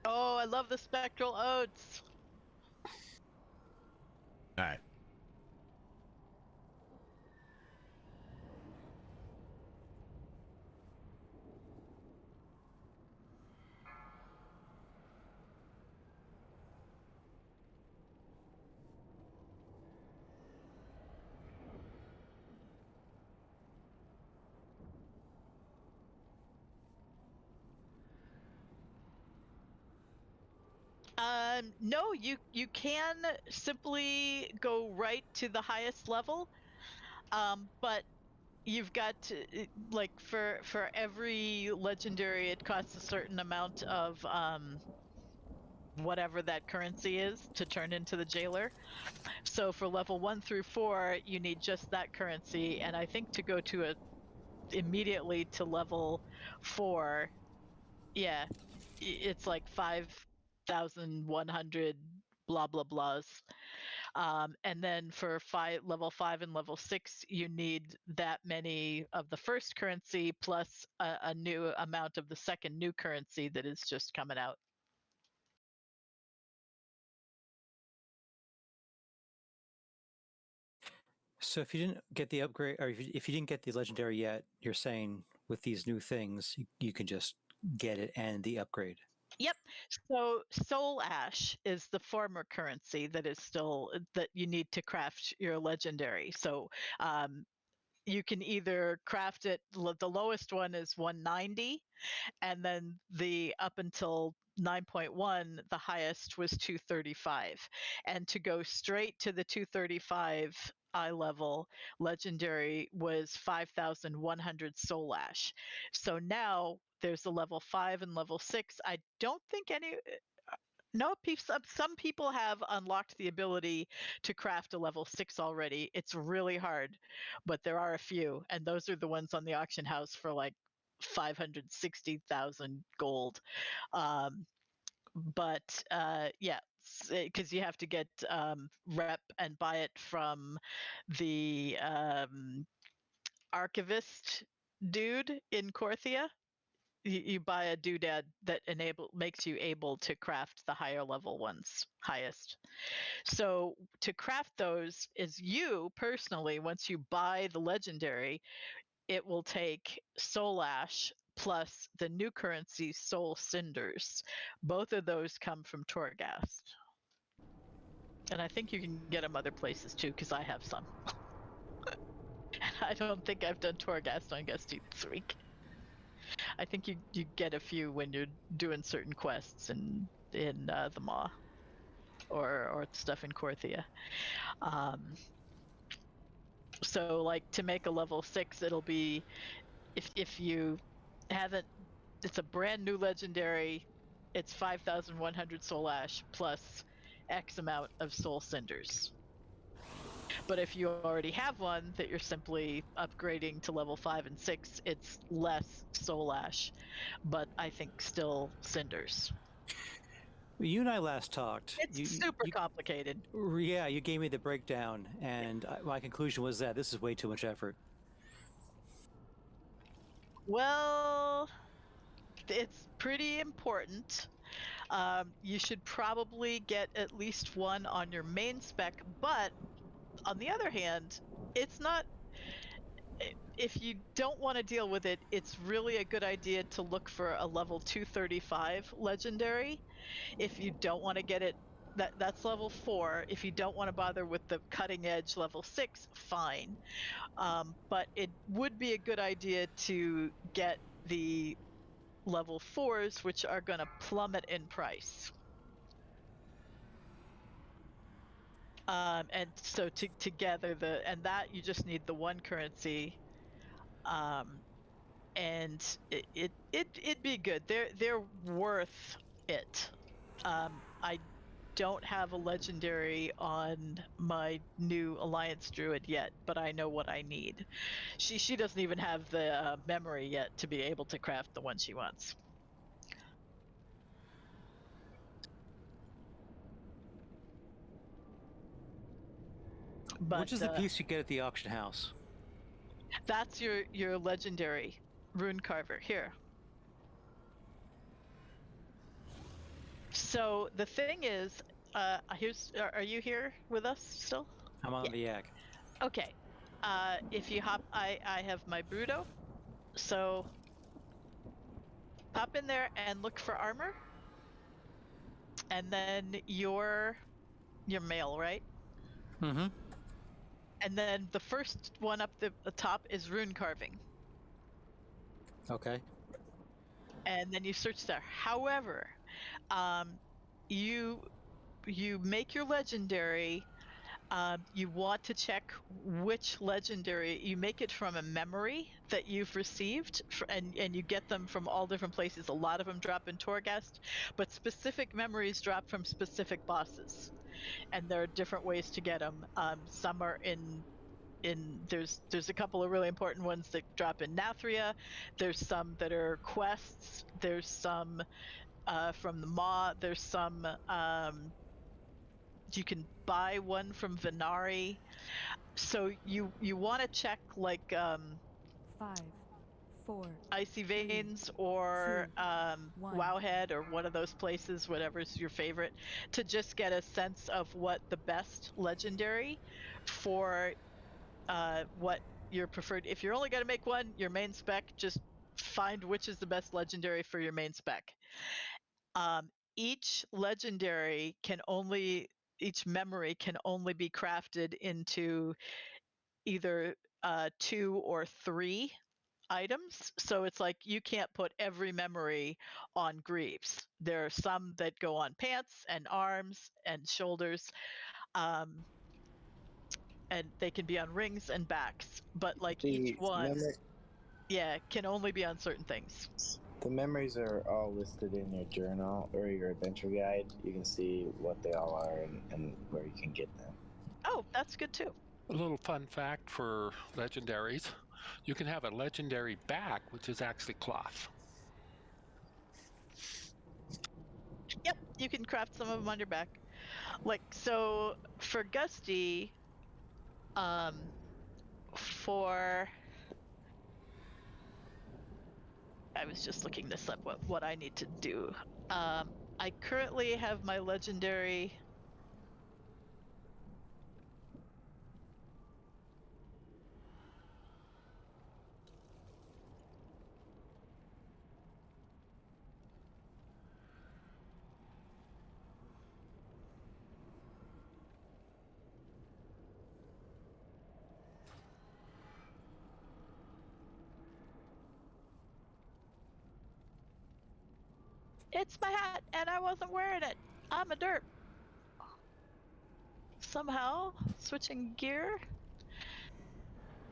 Oh, I love the spectral oats. All right. No, you can simply go right to the highest level, but you've got to like for every legendary, it costs a certain amount of whatever that currency is to turn into the jailer. So for level 1 through 4, you need just that currency, and I think to go to immediately to level 4, yeah, it's like 5,100 blah blah blahs. And then for level 5 and level 6, you need that many of the first currency plus a new amount of the second new currency that is just coming out. So if you didn't get the upgrade, or if you didn't get the legendary yet, you're saying with these new things, you can just get it and the upgrade. Yep. So soul ash is the former currency that is still that you need to craft your legendary. So you can either craft it. The lowest one is 190, and then the up until 9.1, the highest was 235. And to go straight to the 235 eye level legendary was 5,100 soul ash. So now there's a level 5 and level 6. I don't think any no, some people have unlocked the ability to craft a level 6 already. It's really hard, but there are a few, and those are the ones on the auction house for like 560,000 gold. But yeah, because you have to get rep and buy it from the archivist dude in Korthia. You buy a doodad that makes you able to craft the higher level ones highest. So to craft those is you personally, once you buy the legendary, it will take soul ash plus the new currency soul cinders. Both of those come from Torghast. And I think you can get them other places too, because I have some. I don't think I've done Torghast on Gusty this week. I think you get a few when you're doing certain quests in the Maw or stuff in Korthia. So like to make a level 6, it'll be if you haven't, it's a brand new legendary. It's 5,100 soul ash plus X amount of soul cinders. But if you already have one that you're simply upgrading to level 5 and 6, it's less soul ash, but I think still cinders. You and I last talked. It's super complicated. Yeah, you gave me the breakdown, and my conclusion was that this is way too much effort. Well, it's pretty important. You should probably get at least one on your main spec, but on the other hand, it's not. If you don't want to deal with it, it's really a good idea to look for a level 235 legendary. If you don't want to get it, that's level 4. If you don't want to bother with the cutting edge level 6, fine. But it would be a good idea to get the level 4s, which are going to plummet in price. And so together that you just need the one currency, and it'd be good. They're worth it. I don't have a legendary on my new Alliance Druid yet, but I know what I need. She doesn't even have the memory yet to be able to craft the one she wants. But which is the piece you get at the auction house? That's your legendary rune carver here. So the thing is, are you here with us still? I'm on the yak. Okay. If you hop, I have my Bruto, so hop in there and look for armor, and then your mail, right? Mm-hmm. And then the first one up the top is rune carving. Okay. And then you search there. However, you make your legendary. You want to check which legendary. You make it from a memory that you've received, and you get them from all different places. A lot of them drop in Torghast, but specific memories drop from specific bosses, and there are different ways to get them. Some are in there's a couple of really important ones that drop in Nathria. There's some that are quests. There's some from the Maw. There's some you can buy one from Venari. So you want to check like 5, 4, Icy Veins or 1. Wowhead or one of those places, whatever's your favorite, to just get a sense of what the best legendary for what your preferred. If you're only going to make one, your main spec, just find which is the best legendary for your main spec. Each legendary each memory can only be crafted into either 2 or 3 items. So it's like you can't put every memory on greaves. There are some that go on pants and arms and shoulders. And they can be on rings and backs, but like each one, can only be on certain things. The memories are all listed in your journal or your adventure guide. You can see what they all are and where you can get them. Oh, that's good too. A little fun fact for legendaries: you can have a legendary back, which is actually cloth. Yep, you can craft some of them on your back. Like, so for Gusty, for I was just looking this up, what I need to do. I currently have my legendary. It's my hat, and I wasn't wearing it. I'm a derp. Somehow, switching gear.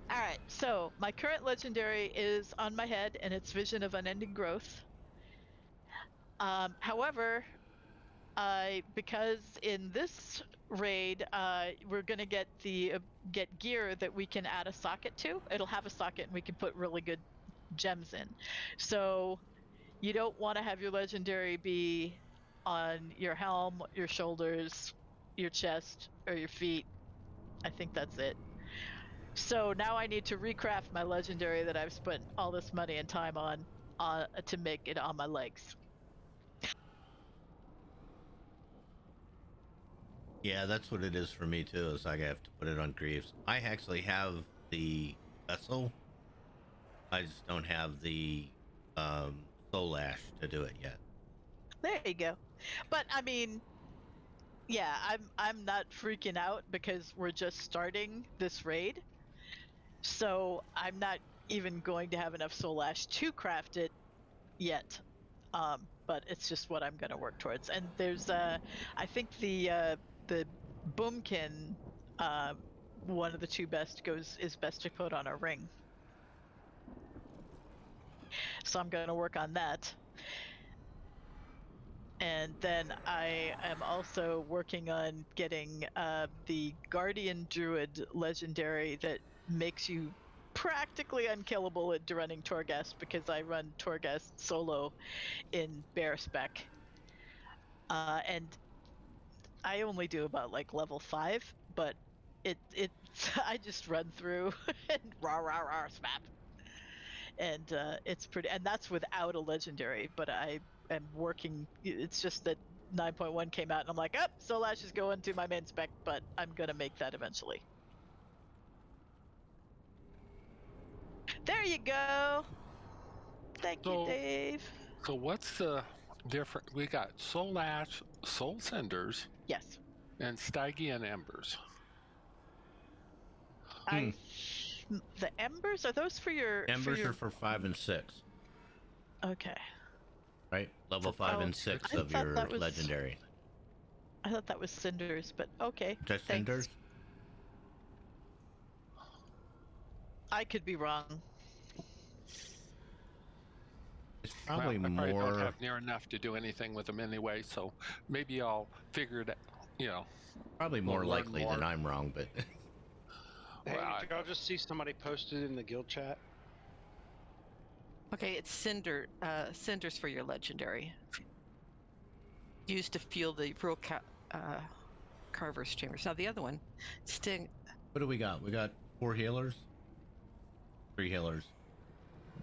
Alright, so my current legendary is on my head, and it's Vision of Unending Growth. However, because in this raid, we're gonna get get gear that we can add a socket to. It'll have a socket, and we can put really good gems in. So you don't want to have your legendary be on your helm, your shoulders, your chest, or your feet. I think that's it. So now I need to recraft my legendary that I've spent all this money and time on to make it on my legs. Yeah, that's what it is for me too. Is like I have to put it on greaves. I actually have the vessel. I just don't have the soul ash to do it yet. There you go. But I mean, yeah, I'm not freaking out because we're just starting this raid. So I'm not even going to have enough soul ash to craft it yet. But it's just what I'm going to work towards. And there's I think the boomkin, one of the 2 best is best to put on a ring. So I'm going to work on that. And then I am also working on getting the Guardian Druid legendary that makes you practically unkillable at running Torghast, because I run Torghast solo in bear spec. And I only do about like level 5, but I just run through and rah rah rah snap. And it's pretty, and that's without a legendary, but I am working. It's just that 9.1 came out and I'm like, oh, Soul Ash is going to my main spec, but I'm gonna make that eventually. There you go. Thank you, Dave. So what's the difference? We got Soul Ash, Soul Cinders, Yes. and Stygian Embers. The embers, are those for your embers are for 5 and 6. Okay. Right, level 5 and 6 of your legendary. I thought that was cinders, but okay. Just cinders? I could be wrong. It's probably I more. don't have near enough to do anything with them anyway, so maybe I'll figure it out. You know, probably more likely than I'm wrong, but. Hey, did y'all just see somebody posted in the guild chat? Okay, it's cinders for your legendary. Used to fuel the rural carver's chambers. Now the other one, sting. What do we got? We got 4 healers, 3 healers.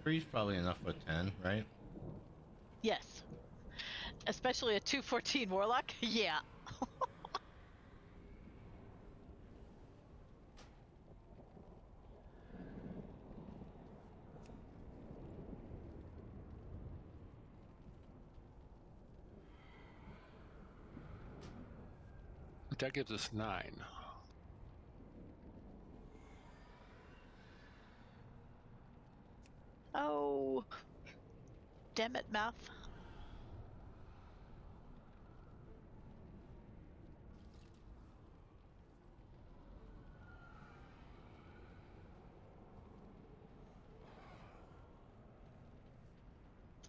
3's probably enough with 10, right? Yes. Especially a 214 warlock. Yeah. That gives us 9. Oh, damn it, mouth.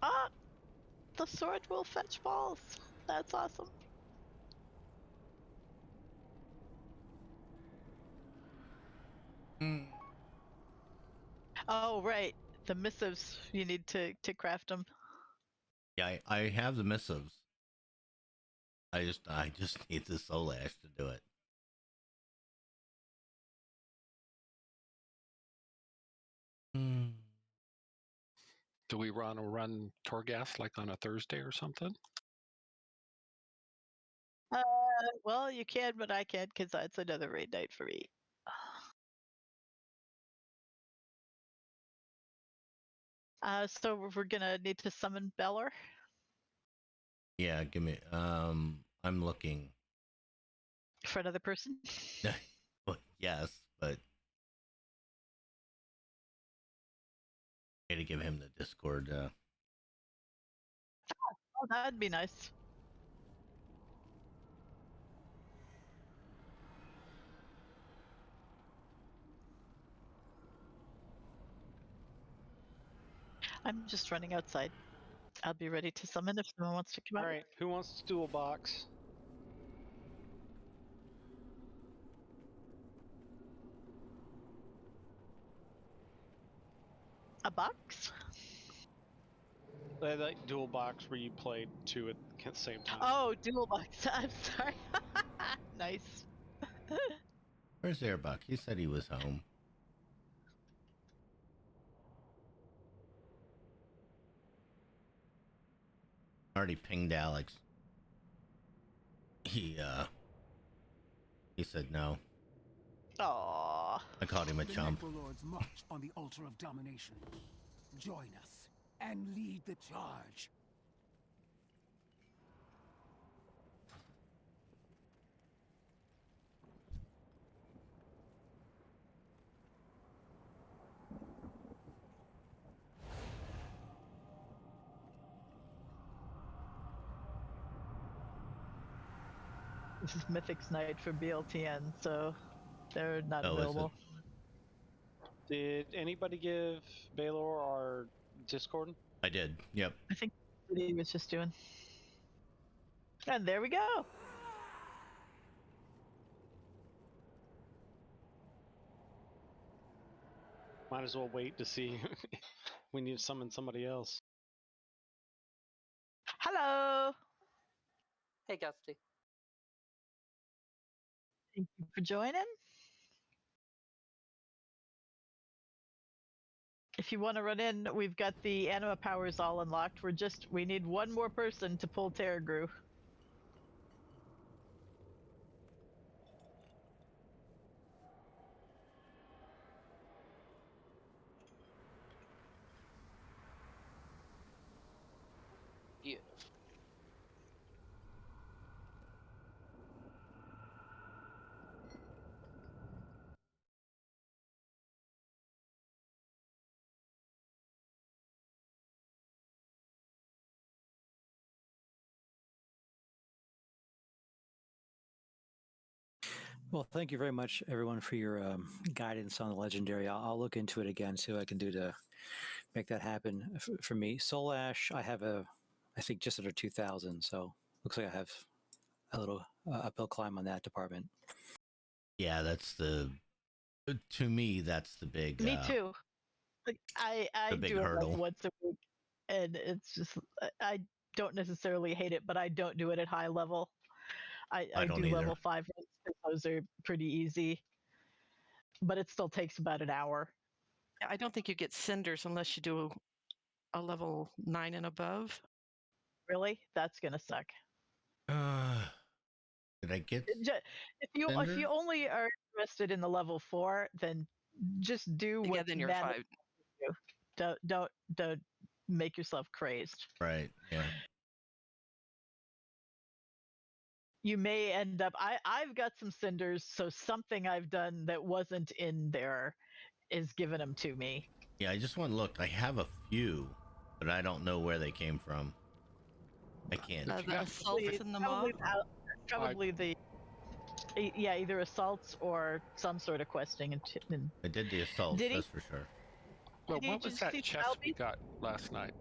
Ah, the sword will fetch balls. That's awesome. Oh, right. The missives, you need to craft them. Yeah, I have the missives. I just need the soul ash to do it. Do we want to run Torghast like on a Thursday or something? Well, you can, but I can't because that's another raid night for me. So we're gonna need to summon Belor. Yeah, give me. I'm looking. For another person. Well, yes, but I gotta give him the Discord. Oh, that'd be nice. I'm just running outside. I'll be ready to summon if someone wants to come out. All right, who wants to do a box? A box? Like dual box where you play 2 at the same time. Oh, dual box. I'm sorry. Nice. Where's Airbuck? He said he was home. Already pinged Alex. He said no. Aww. I called him a chump. The Necrolords march on the altar of domination. Join us and lead the charge. This is Mythic's night for BLTN, so they're not Oh, is it? available. Did anybody give Baylor our Discord? I did. Yep. I think he was just doing. And there we go. Might as well wait to see. We need to summon somebody else. Hello. Hey, Gusty. Thank you for joining. If you want to run in, we've got the anima powers all unlocked. We need one more person to pull Terragru. Beautiful. Well, thank you very much, everyone, for your guidance on the legendary. I'll look into it again, see what I can do to make that happen for me. Soul Ash, I have I think just under 2,000, so looks like I have a little uphill climb on that department. Yeah, that's the. To me, that's the big. Me too. Like, I big do it hurdle. like once a week, and it's just I don't necessarily hate it, but I don't do it at high level. I don't do either. level 5 runs. Those are pretty easy, but it still takes about an hour. I don't think you get cinders unless you do a level 9 and above. Really, that's gonna suck. Did I get? If you only are interested in the level 4, then just do Yeah, what then you're mana 5. do. Don't make yourself crazed. Right. Yeah. you may end up. I've got some cinders, so something I've done that wasn't in there is giving them to me. Yeah, I just want to look. I have a few, but I don't know where they came from. I can't. The assaults in the probably, mob. probably the yeah, either assaults or some sort of questing. And I did the assaults, Diddy? that's for sure. Well, Did what you was that see chest we Albie? got last night?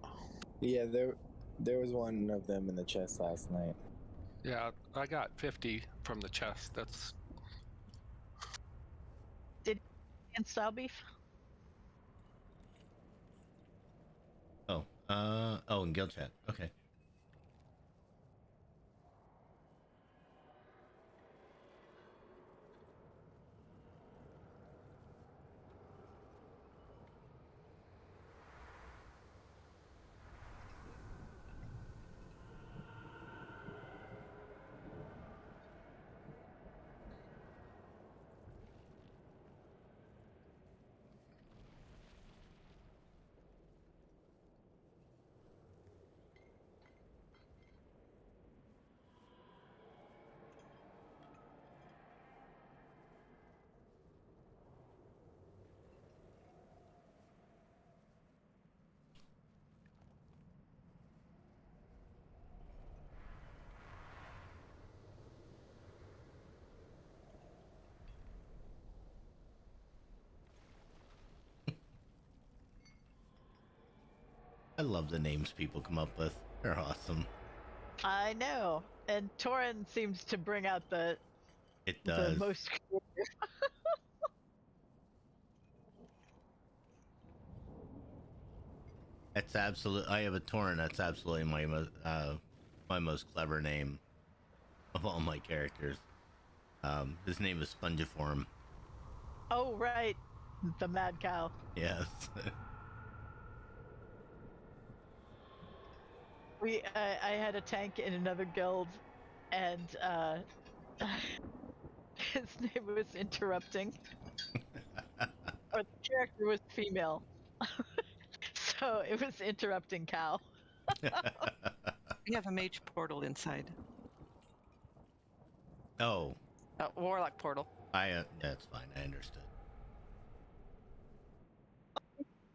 Yeah, there was one of them in the chest last night. Yeah, I got 50 from the chest. That's And style beef? Oh, in guild chat. Okay. I love the names people come up with. They're awesome. I know. And Torin seems to bring out the most creative. That's absolute. I have a Tauren. That's absolutely my most clever name of all my characters. His name is Spongiform. Oh right, the mad cow. Yes. I had a tank in another guild, and his name was Interrupting, or the character was female, so it was Interrupting Cow. We have a mage portal inside. Oh. Warlock portal. That's fine. I understood.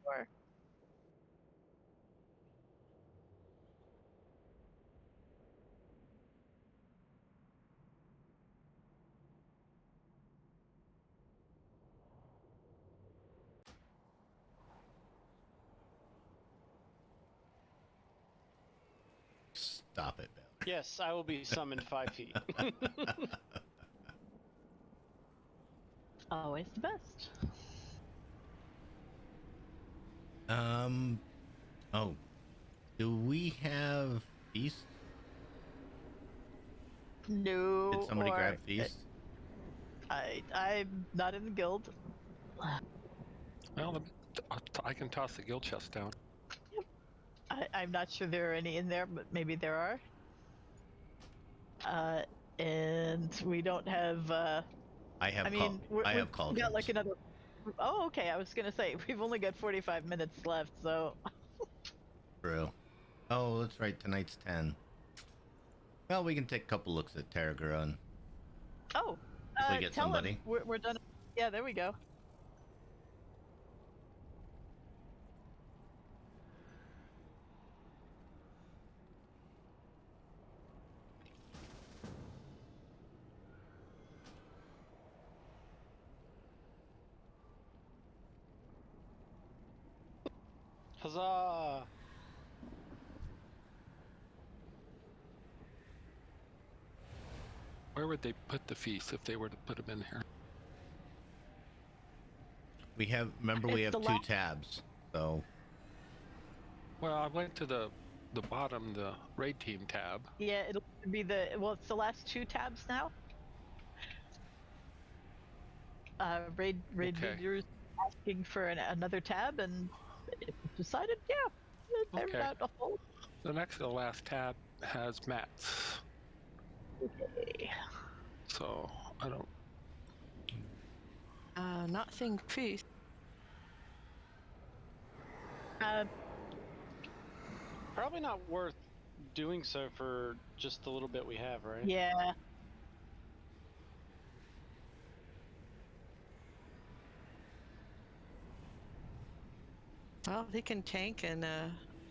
Or Stop it, Bell. Yes, I will be summoned 5 feet. always the best. Oh. Do we have Feast? No. Did somebody grab Feast? I'm not in the guild. well. I can toss the guild chest down. I'm not sure there are any in there, but maybe there are. And we don't have. I have. I have cauldrons. We got like another. Oh, okay. I was gonna say we've only got 45 minutes left, so. True. Oh, that's right. Tonight's 10. Well, we can take a couple looks at Terragruan. Oh. If we get tell somebody. Him we're done. Yeah, there we go. Huzzah! Where would they put the feast if they were to put them in here? We have. Remember, we have 2 tabs. So. Well, I went to the bottom, the raid team tab. Yeah, it'll be it's the last 2 tabs now. Raid Okay. leaders asking for another tab, and it decided, there's Okay. not a whole. The next to the last tab has mats. Okay. So I don't. Not seeing feast. Probably not worth doing so for just the little bit we have, right? Yeah. Well, he can tank, and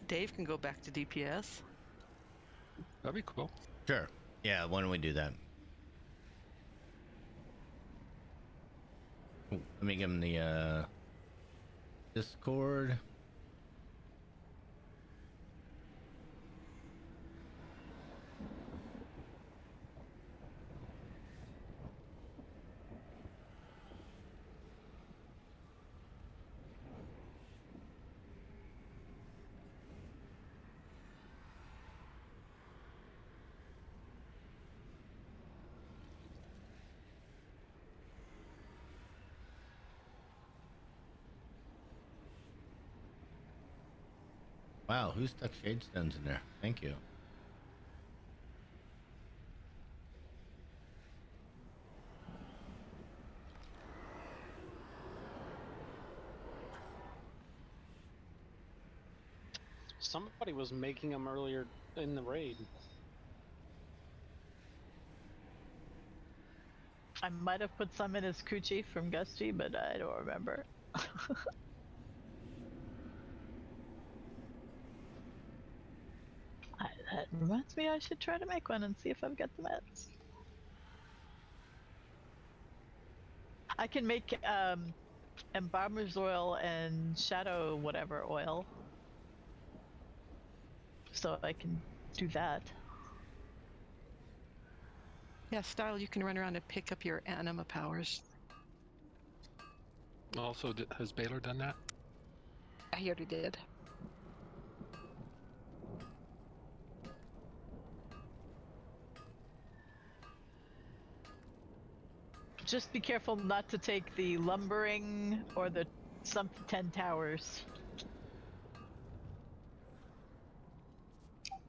Dave can go back to DPS. That'd be cool. Sure. Yeah, why don't we do that? Ooh, let me give him the Discord. Wow, who stuck shade stones in there? Thank you. Somebody was making them earlier in the raid. I might have put some in his coochie from Gusty, but I don't remember. That reminds me I should try to make one and see if I've got the meds. I can make embalmer's oil and shadow whatever oil. So I can do that. Yeah, Style, you can run around and pick up your anima powers. Also, has Baylor done that? He already did. Just be careful not to take the lumbering or the 10 towers.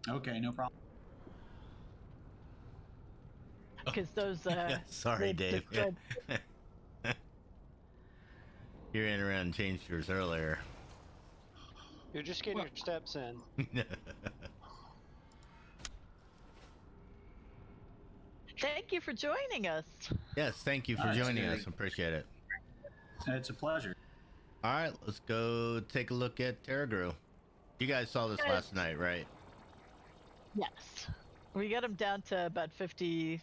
Okay, no problem. Because those sorry, Dave. You ran around and changed yours earlier. You're just getting your steps in. Thank you for joining us. Yes, thank you for joining us. Appreciate it. It's a pleasure. All right, let's go take a look at Terragru. You guys saw this last night, right? Yes. We got him down to about 54%.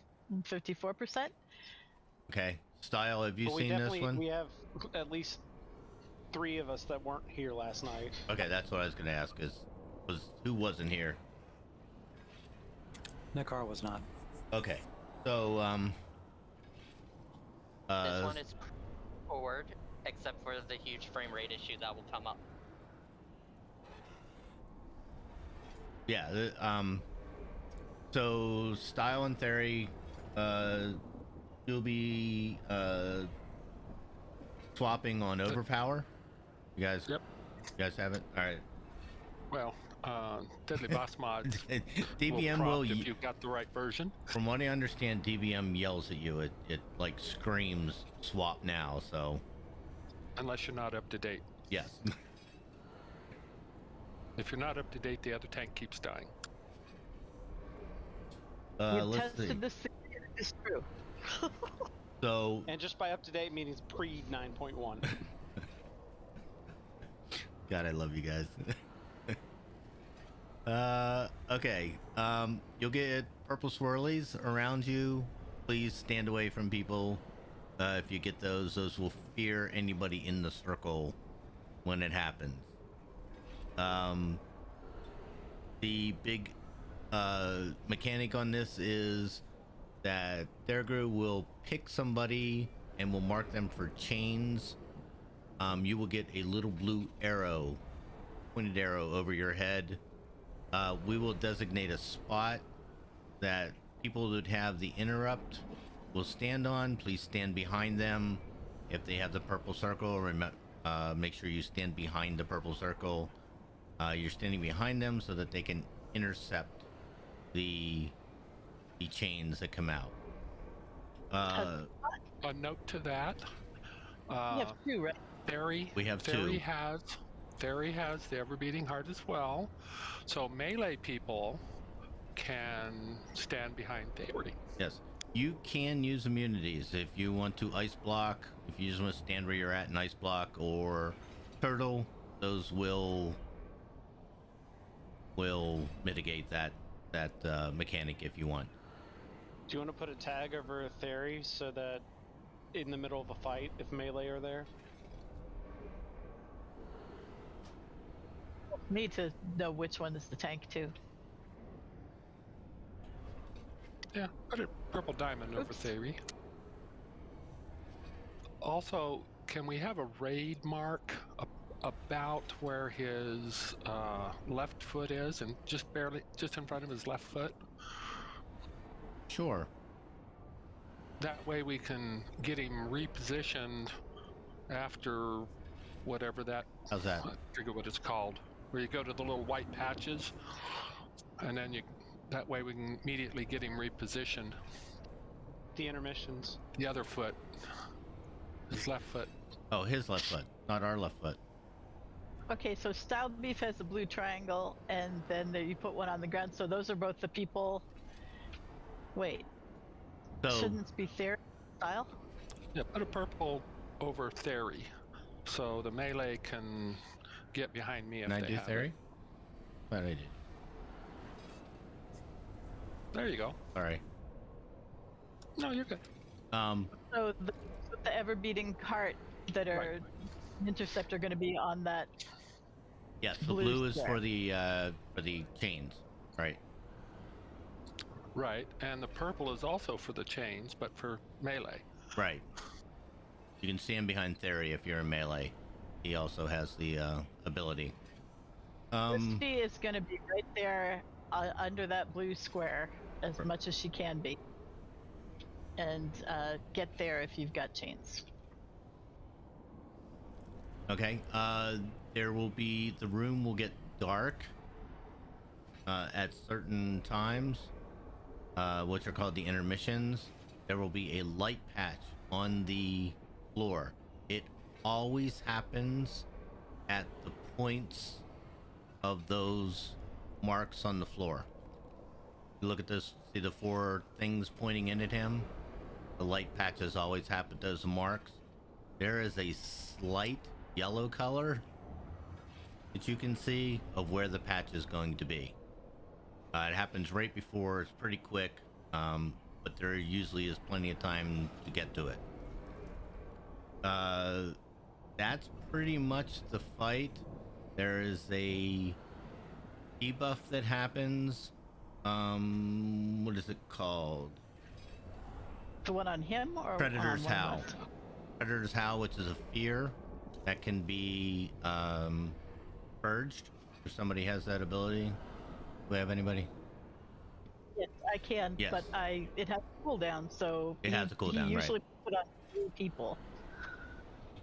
Okay. Style, have you seen this one? We have at least 3 of us that weren't here last night. Okay, that's what I was going to ask. Who wasn't here? Nakar was not. Okay. So, this one is forward, except for the huge frame rate issue that will come up. Yeah. So Style and Theory, you'll be swapping on Overpower. You guys. Yep. You guys have it. All right. Well, Deadly Boss Mods DBM will if you've got the right version. From what I understand, DBM yells at you. It like screams swap now. So unless you're not up to date. Yes. If you're not up to date, the other tank keeps dying. We've tested this. It's true. So. And just by up to date means pre 9.1. God, I love you guys. Okay. You'll get purple swirlies around you. Please stand away from people. If you get those will fear anybody in the circle when it happens. The big mechanic on this is that Terragru will pick somebody and will mark them for chains. You will get a little blue arrow, pointed arrow over your head. We will designate a spot that people that have the interrupt will stand on. Please stand behind them. If they have the purple circle, make sure you stand behind the purple circle. You're standing behind them so that they can intercept the chains that come out. A note to that. You have 2, right? We have 2. Theory has the ever beating heart as well. So melee people can stand behind Theory. Yes. You can use immunities if you want to ice block, if you just want to stand where you're at and ice block, or turtle. those will mitigate that mechanic if you want. Do you want to put a tag over a Theory so that in the middle of a fight, if melee are there? Need to know which one is the tank too. Yeah, put a purple diamond over Theory. Also, can we have a raid mark about where his left foot is, and just in front of his left foot? Sure. That way we can get him repositioned after whatever that. How's that? I forget what it's called. Where you go to the little white patches, and then that way we can immediately get him repositioned. The intermissions. The other foot. His left foot. Oh, his left foot, not our left foot. Okay, so Styled Beef has a blue triangle, and then you put one on the ground. So those are both the people. Wait. So shouldn't it be Theory style? Yeah, put a purple over Theory, so the melee can get behind me if can I they do have Theory? it. What did I do? There you go. Sorry. No, you're good. So the ever beating heart that are intercept are going to be on that. Yes, the blue is for the chains, right? Right, and the purple is also for the chains, but for melee. Right. You can see him behind Theory if you're in melee. He also has the ability. Christy is going to be right there under that blue square as much as she can be. And get there if you've got chains. Okay. The room will get dark at certain times, which are called the intermissions. There will be a light patch on the floor. It always happens at the points of those marks on the floor. You look at this, see the 4 things pointing in at him? The light patches always happen at those marks. There is a slight yellow color that you can see of where the patch is going to be. It happens right before. It's pretty quick, but there usually is plenty of time to get to it. That's pretty much the fight. There is a debuff that happens. What is it called? The one on him or Predator's on Howl. left? Predator's Howl, which is a fear that can be purged. If somebody has that ability. Do we have anybody? Yes, I can, Yes. but it has a cooldown, so It has a cooldown, he usually right? put on 2 people.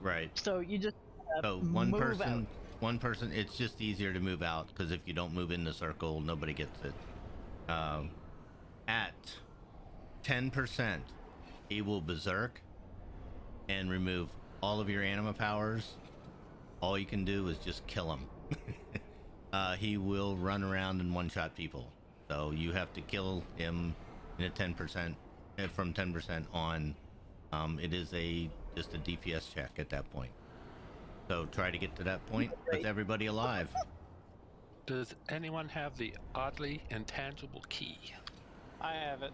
Right. So you just So move out. one person. It's just easier to move out because if you don't move in the circle, nobody gets it. At 10%, he will berserk and remove all of your anima powers. All you can do is just kill him. He will run around and one-shot people. So you have to kill him in a 10%, from 10% on. It is just a DPS check at that point. So try to get to that point with everybody alive. Does anyone have the oddly intangible key? I have it.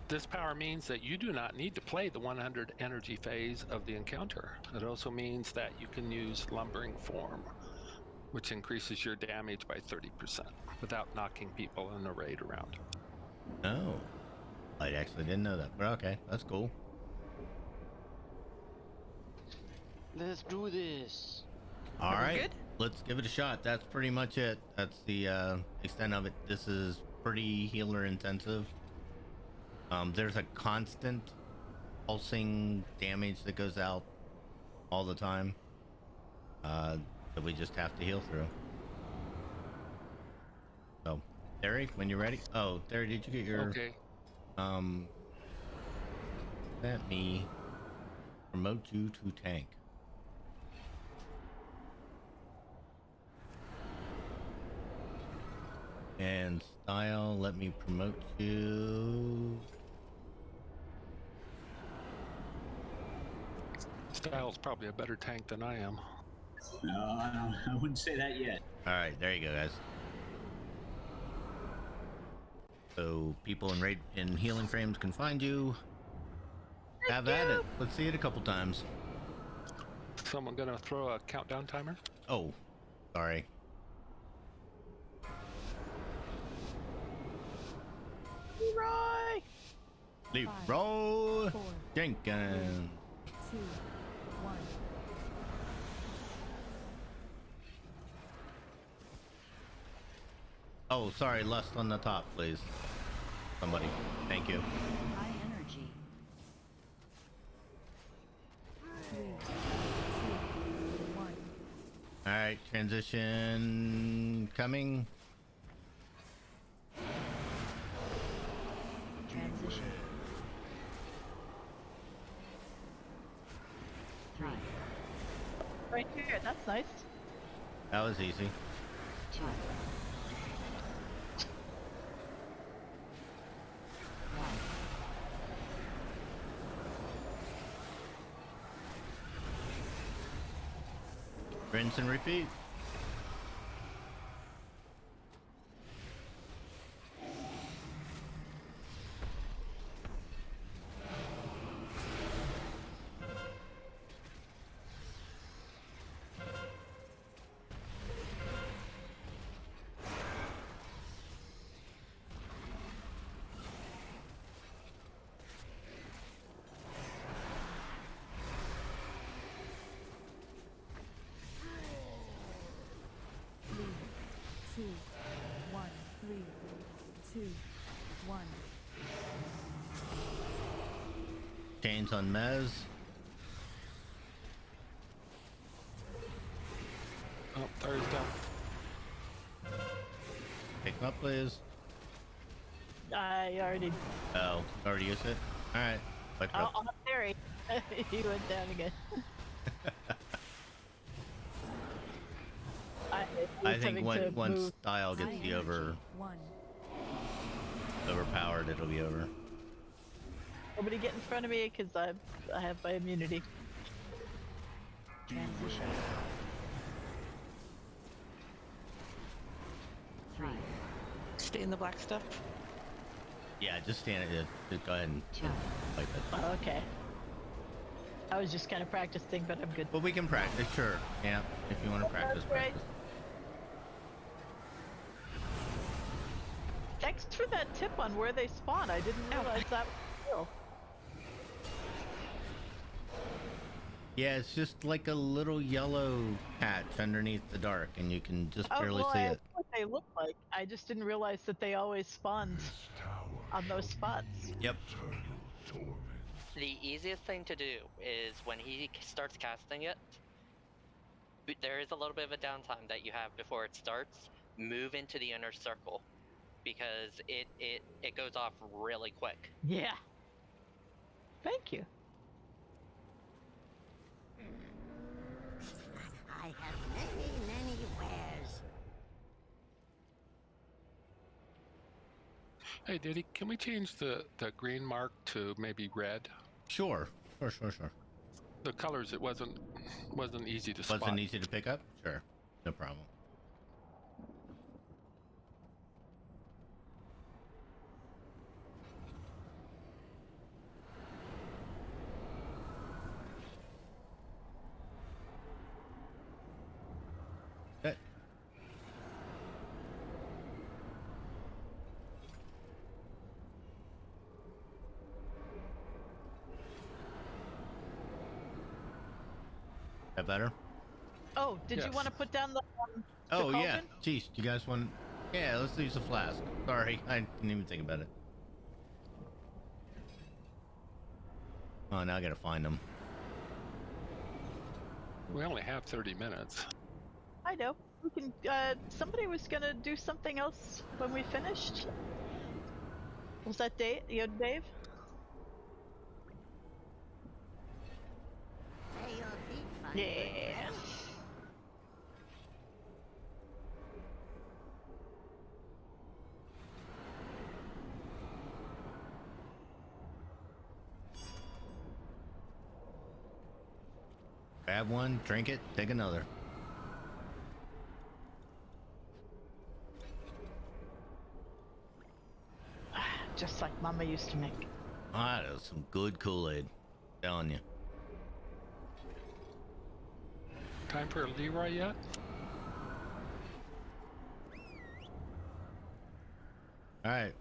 This power means that you do not need to play the 100 energy phase of the encounter. It also means that you can use Lumbering Form, which increases your damage by 30% without knocking people in a raid around. Oh, I actually didn't know that, but okay, that's cool. Let's do this. All right, good? let's give it a shot. That's pretty much it. That's the extent of it. This is pretty healer intensive. There's a constant pulsing damage that goes out all the time that we just have to heal through. So, Terry, when you're ready. Oh, Terry, did you get your... Okay. Let me promote you to tank. And style, let me promote you. Style's probably a better tank than I am. No, I wouldn't say that yet. All right, there you go, guys. So people in raid in healing frames can find you. Have at it. Let's see it a couple times. Someone gonna throw a countdown timer? Oh, sorry. Leroy Jenkins. 2, 1. Oh, sorry, Lust on the top, please. Somebody. Thank you. High energy. 3, 2, 1. All right, transition coming. Transition. 3, Right here. That's nice. That was easy. 2, 1. Rinse and repeat. Two, 1, 3, 2, 1. Chains on Mez. Oh, Thursday. Pick him up, please. I already. Oh, already used it? Alright. Pick it up. On theory. He went down again. I think once style gets High the energy. 1. overpowered, it'll be over. Nobody get in front of me because I have my immunity. Transition. 3, Stay in the black stuff. Yeah, just stand it. Just go ahead and 2, fight that. Okay. I was just kind of practicing, but I'm good. But we can practice, sure. Yeah, if you want to practice, Right. practice. Thanks for that tip on where they spawn. I didn't realize that was real. Yeah, it's just like a little yellow patch underneath the dark, and you can just barely see I know it. what they look like. I just didn't realize that they always spawned on those spots. Yep. The easiest thing to do is when he starts casting it, there is a little bit of a downtime that you have before it starts. Move into the inner circle because it goes off really quick. Yeah. Thank you. I have many wares. Hey, Diddy, can we change the green mark to maybe red? Sure. The colors, it wasn't easy to spot. Wasn't easy to pick up? Sure. No problem. Okay. That better? Oh, did you Yes. want to put down the Oh, yeah. cauldron? Geez, you guys want... Yeah, let's use the flask. Sorry, I didn't even think about it. Oh, now I gotta find them. We only have 30 minutes. I know. We can. Somebody was gonna do something else when we finished. Was that Dave? Dave? May your feet find good Yeah. rest. Grab one, drink it, take another. just like Mama used to make. Ah, that was some good Kool-Aid. Telling you. Time for a Leroy yet? All right.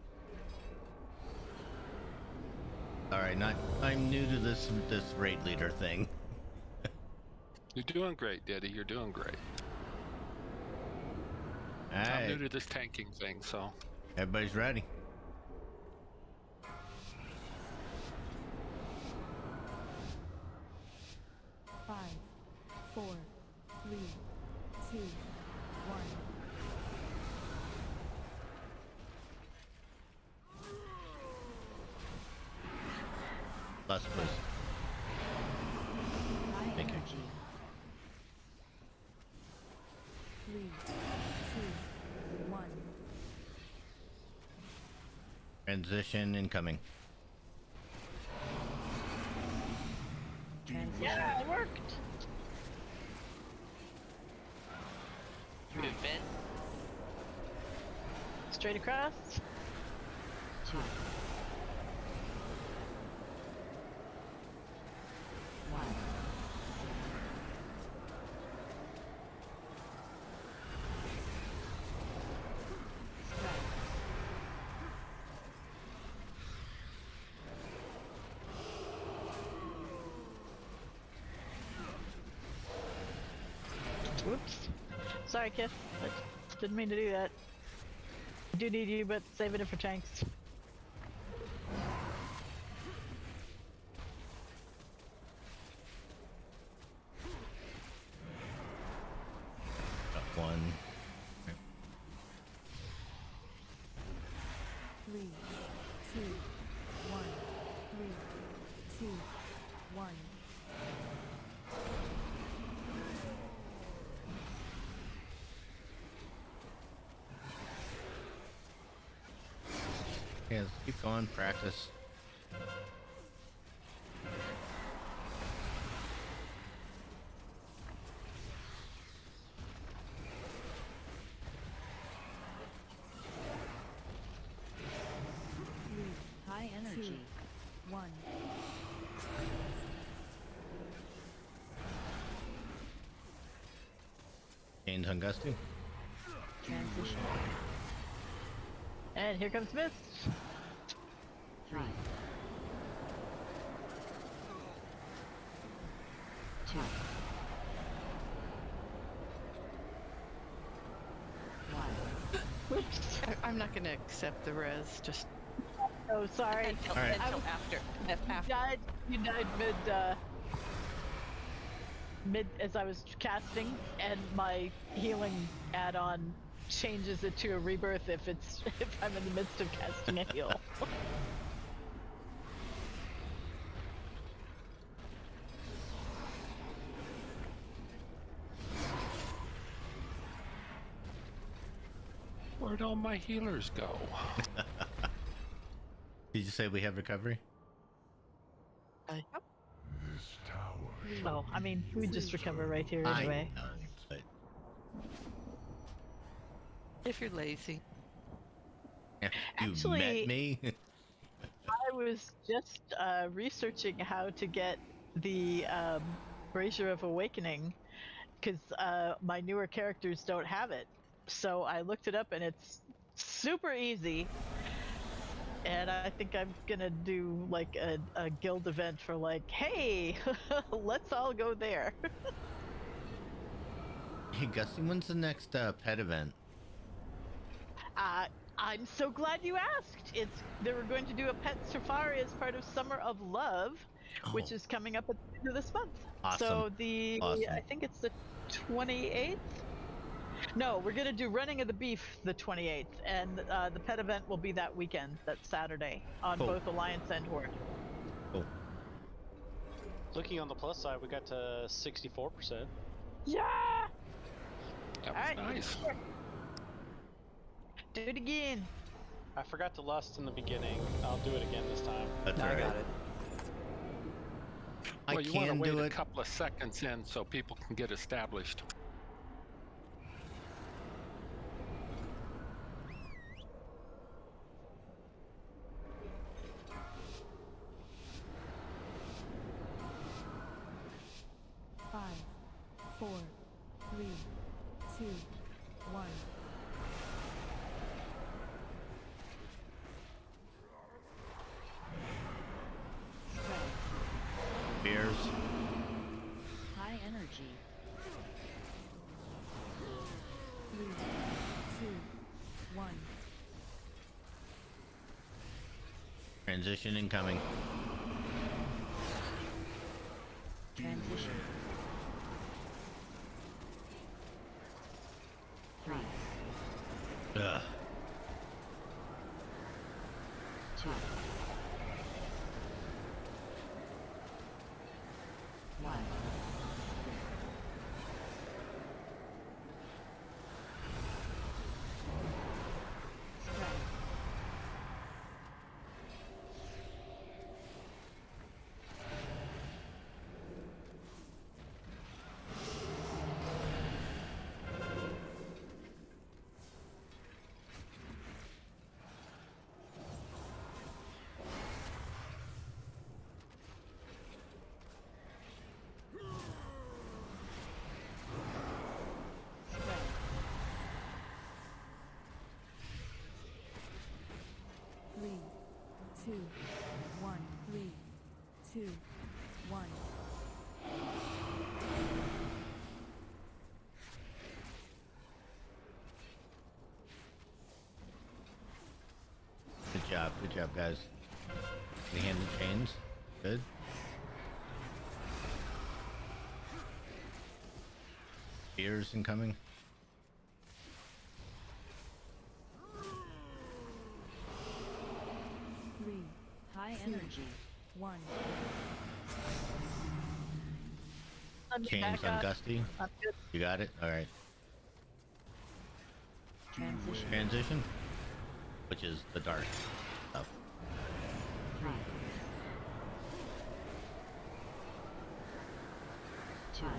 All right. I'm new to this raid leader thing. You're doing great, Diddy. You're doing great. All I'm right. new to this tanking thing, so. Everybody's ready. Five, 4, 3, 2, 1. Last please. High Thank you. energy. 3, 2, 1. Transition incoming. Transition. Yeah, it worked. Move in. Straight across. 2, 1. Strike. Whoops. Sorry, Kith. I didn't mean to do that. I do need you, but saving it for tanks. Got one. 3, 2, 1. 3, 2, 1. Yeah, let's keep going. Practice. High energy. 1. Chains on Gusty. Transition. And here comes Mist. 3, 2, 1. Whoops. I'm not going to accept the res. Just Oh, sorry. until, All right. until after. You died mid as I was casting, and my healing add-on changes it to a rebirth if I'm in the midst of casting a heal. Where'd all my healers go? Did you say we have recovery? Oh, I mean, we just recover right here anyway. I know, but if you're lazy. you Actually- met me. I was just researching how to get the Brazier of Awakening, because my newer characters don't have it. So I looked it up, and it's super easy. And I think I'm gonna do like a guild event for like, hey, let's all go there. Hey, Gusty, when's the next pet event? I'm so glad you asked. They were going to do a pet safari as part of Summer of Love, which Oh. is coming up at the end of this month. Awesome. So Awesome. I think it's the 28th. No, we're gonna do Running of the Beef the 28th, and the pet event will be that weekend, that Saturday, on Cool. both Alliance and Horde. Cool. Looking on the plus side, we got to 64%. Yeah! That was Alright. nice. Do it again. I forgot to lust in the beginning. I'll do it again this time. That's No, all I right. got it. I Well, you want to can wait do a it. couple of seconds in so people can get established. 3, 2, 1. Beers. High energy. 3, 2, 1. Transition incoming. Transition. 3, Ugh. 2, 1. Strike. Three, two, one. 3, 2, 1. Good job, guys. We handle chains. Good. Beers incoming. 3, High 2, energy. 1. Let me Chains back on up. Gusty. I'm good. You got it? Alright. Transition. Transition. Which is the dark stuff. 3, 2, 1.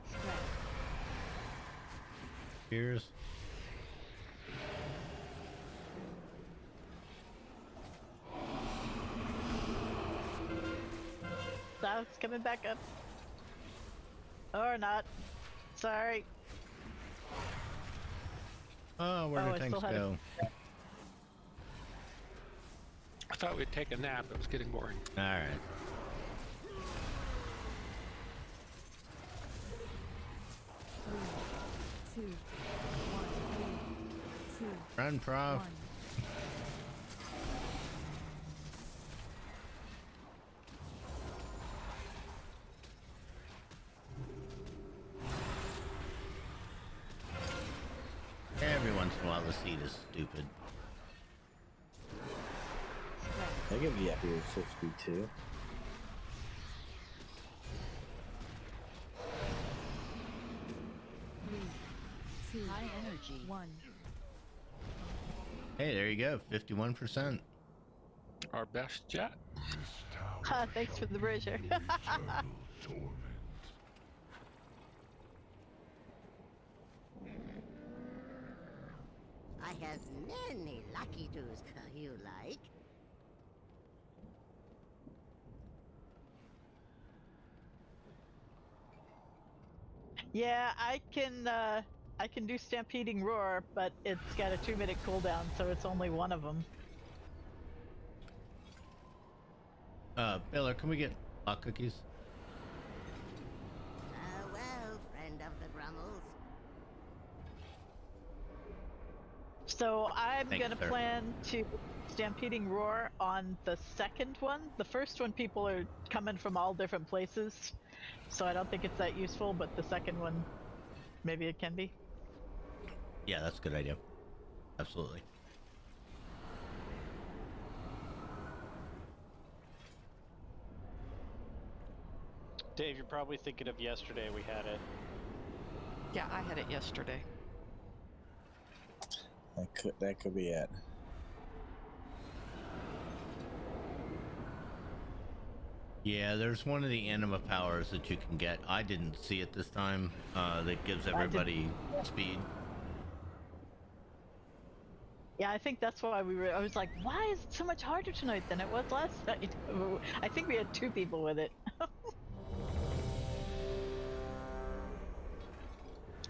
Strike. Beers. That's coming back up. Or not. Sorry. Oh, where Oh, I did things still had it. go? I thought we'd take a nap. It was getting boring. Alright. 3, 2, 1. 3, 2, Run, Prof. 1. Every once in a while the seed is stupid. I give you happy with 52. High energy. 1. Hey, there you go. 51%. Our best yet. Ha, thanks for the brazier. I have many lucky doos you like. Yeah, I can do Stampeding Roar, but it's got a 2-minute cooldown, so it's only one of them. Baylor, can we get hot cookies? Well, friend of the Grummels. So I'm Thank you, gonna sir. plan to Stampeding Roar on the second one. The first one, people are coming from all different places, so I don't think it's that useful, but the second one, maybe it can be. Yeah, that's a good idea. Absolutely. Dave, you're probably thinking of yesterday we had it. Yeah, I had it yesterday. That could be it. Yeah, there's one of the anima powers that you can get. I didn't see it this time. That gives everybody speed. Yeah, I think that's why I was like, why is it so much harder tonight than it was last night? I think we had 2 people with it.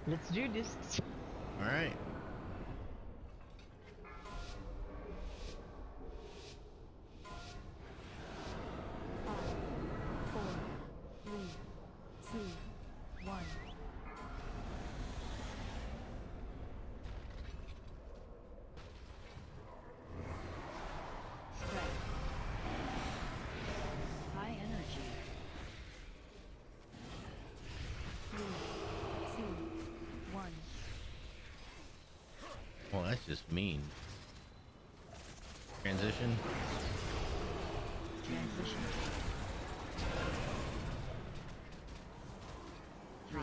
Let's do this. All right. Four, three, two, one. Spread. High energy. Three, two, one. Well, that's just mean. Transition. Transition. 3,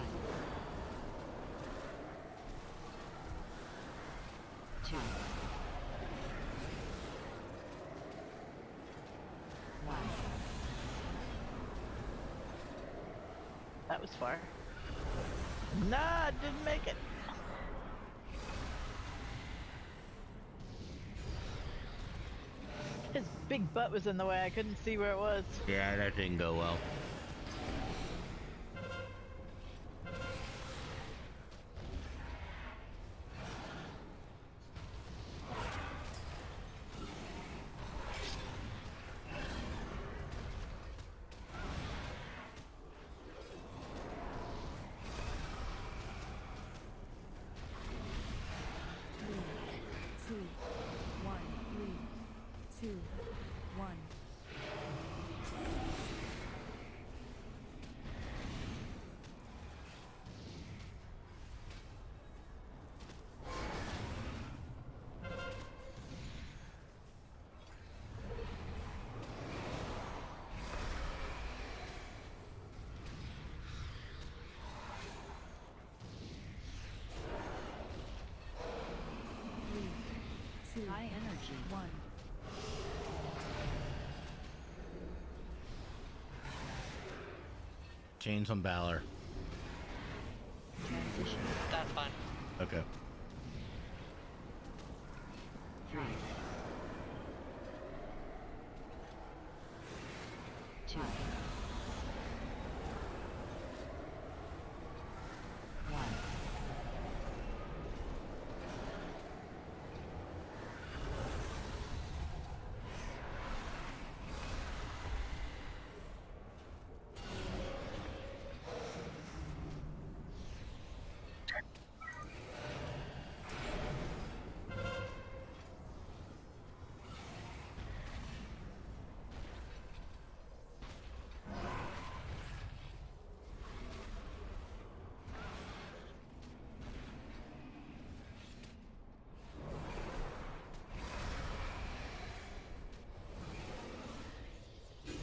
2, 1. That was far. Nah, didn't make it. His big butt was in the way. I couldn't see where it was. Yeah, that didn't go well. Two, one, three, two, one. Three, two, High energy. one. Chains on Valor. Transition. That's fine. Okay. 3, 2, 1.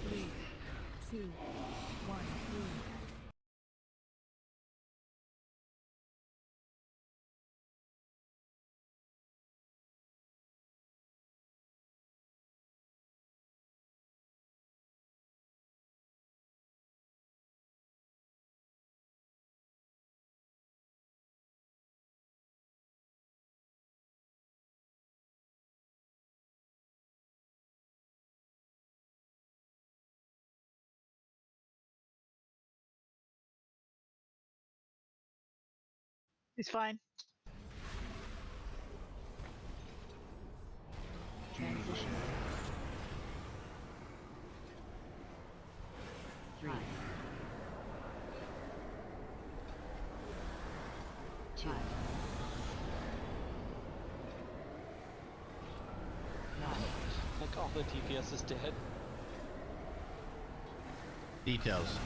Three, two, one, three. He's fine. Transition. 3, 2, 1. Like all the DPS is dead. Details.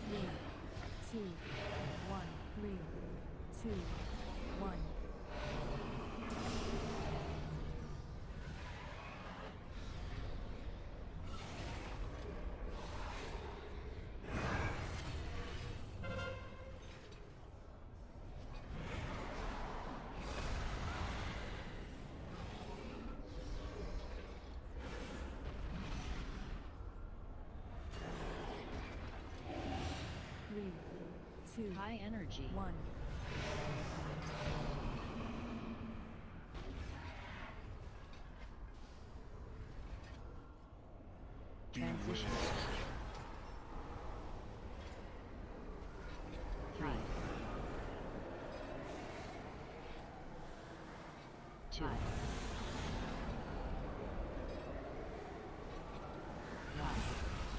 Three, two, one, three, two, 2. High energy. 1. Transition. 3. 2. 1.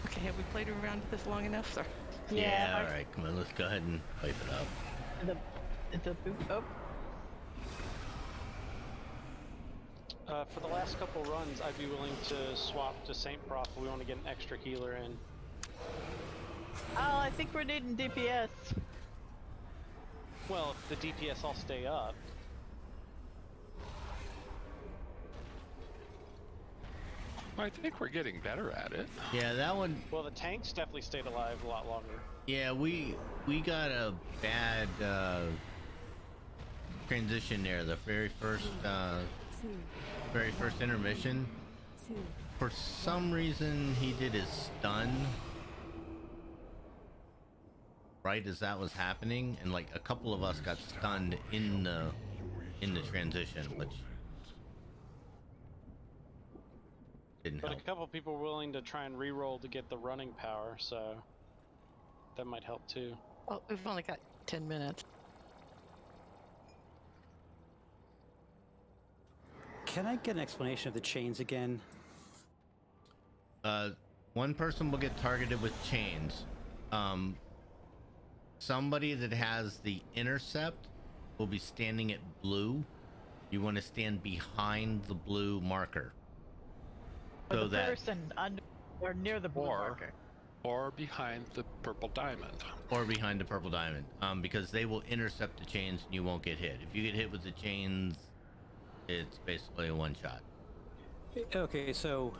Okay, have we played around with this long enough, sir? Yeah, all right, come on, let's go ahead and pipe it up. The boot. Oh, For the last couple runs, I'd be willing to swap to Saint Prof if we want to get an extra healer in. I think we're needing DPS. Well, if the DPS all stay up. I think we're getting better at it. Yeah, that one. Well, the tanks definitely stayed alive a lot longer. Yeah, we got a bad transition there. The very first intermission. 2. For some reason, he did his stun right as that was happening, and like a couple of us got stunned in the transition, which didn't But help. a couple people were willing to try and re-roll to get the running power, so that might help too. Well, we've only got 10 minutes. Can I get an explanation of the chains again? One person will get targeted with chains. Somebody that has the intercept will be standing at blue. You want to stand behind the blue marker. Or So the that person under or near the blue marker. Or behind the purple diamond. or behind the purple diamond, because they will intercept the chains and you won't get hit. If you get hit with the chains, it's basically a one shot. Okay, so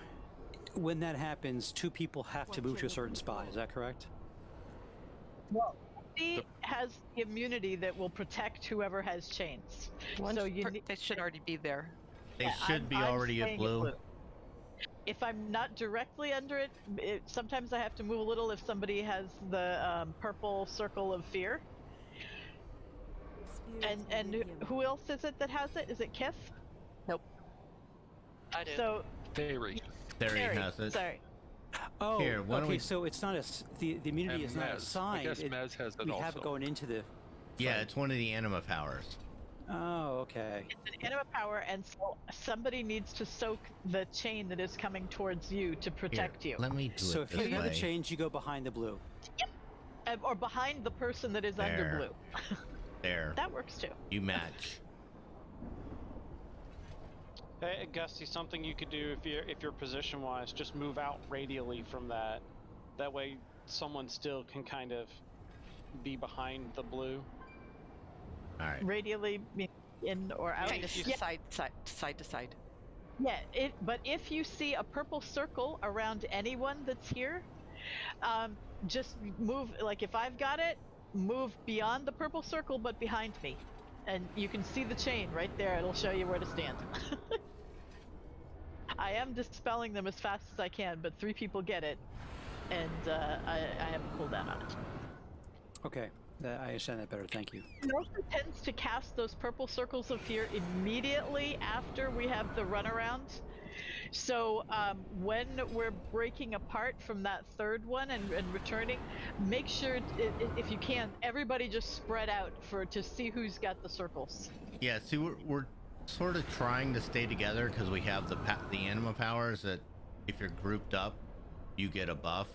when that happens, 2 people have to move to a certain spot. Is that correct? Well, he has the immunity that will protect whoever has chains. So They should already be there. They should be I'm already at staying blue. If I'm not directly under it, sometimes I have to move a little if somebody has the purple circle of fear. And who else is it that has it? Is it Kith? Nope. I do. So Theory. Theory has it. Sorry. Oh, Here, why don't okay. we- So it's not the immunity And is not Mez. assigned. I guess Mez has it we also. have it going into the. Yeah, it's one of the anima powers. Oh, okay. It's an anima power, and so somebody needs to soak the chain that is coming towards you to protect you. Let me do So it if this you have way. the chains, you go behind the blue. Or behind the person that is under There. blue. There, That works too. you match. Hey, Gusty, something you could do if you're position wise, just move out radially from that. That way, someone still can kind of be behind the blue. All right. Radially in or out. Kind of Yeah, side to side. yeah. But if you see a purple circle around anyone that's here, just move. Like if I've got it, move beyond the purple circle, but behind me, and you can see the chain right there. It'll show you where to stand. I am dispelling them as fast as I can, but 3 people get it, and I have a cooldown on it. Okay, I understand that better. Thank you. It also tends to cast those purple circles of fear immediately after we have the runaround. So when we're breaking apart from that third one and returning, make sure, if you can, everybody just spread out to see who's got the circles. Yeah, see, we're sort of trying to stay together because we have the anima powers that if you're grouped up, you get a buff.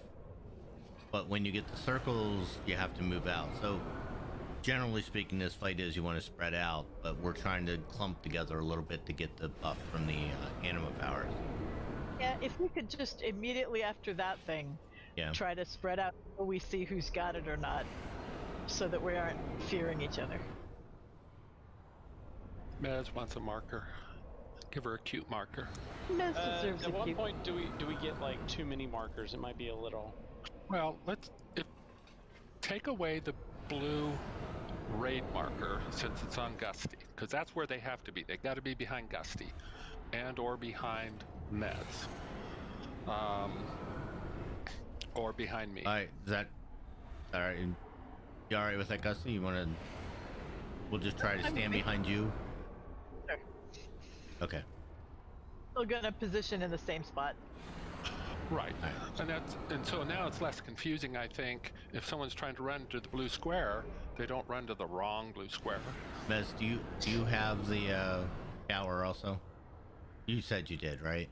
But when you get the circles, you have to move out. So generally speaking, this fight is you want to spread out, but we're trying to clump together a little bit to get the buff from the anima powers. Yeah, if we could just immediately after that thing, try to spread out so we see who's got it or not, so that we aren't fearing each other. Mez wants a marker. Give her a cute marker. Mez deserves At a what cute. point do we get like too many markers? It might be a little. Well, take away the blue raid marker since it's on Gusty, because that's where they have to be. They got to be behind Gusty, and or behind Mez, or behind me. All right, all right. You all right with that, Gusty? You want to? We'll just try to stand behind you. Sure. Okay. Still gonna position in the same spot. Right. And so now it's less confusing, I think. If someone's trying to run to the blue square, they don't run to the wrong blue square. Mez, do you have the tower also? You said you did, right?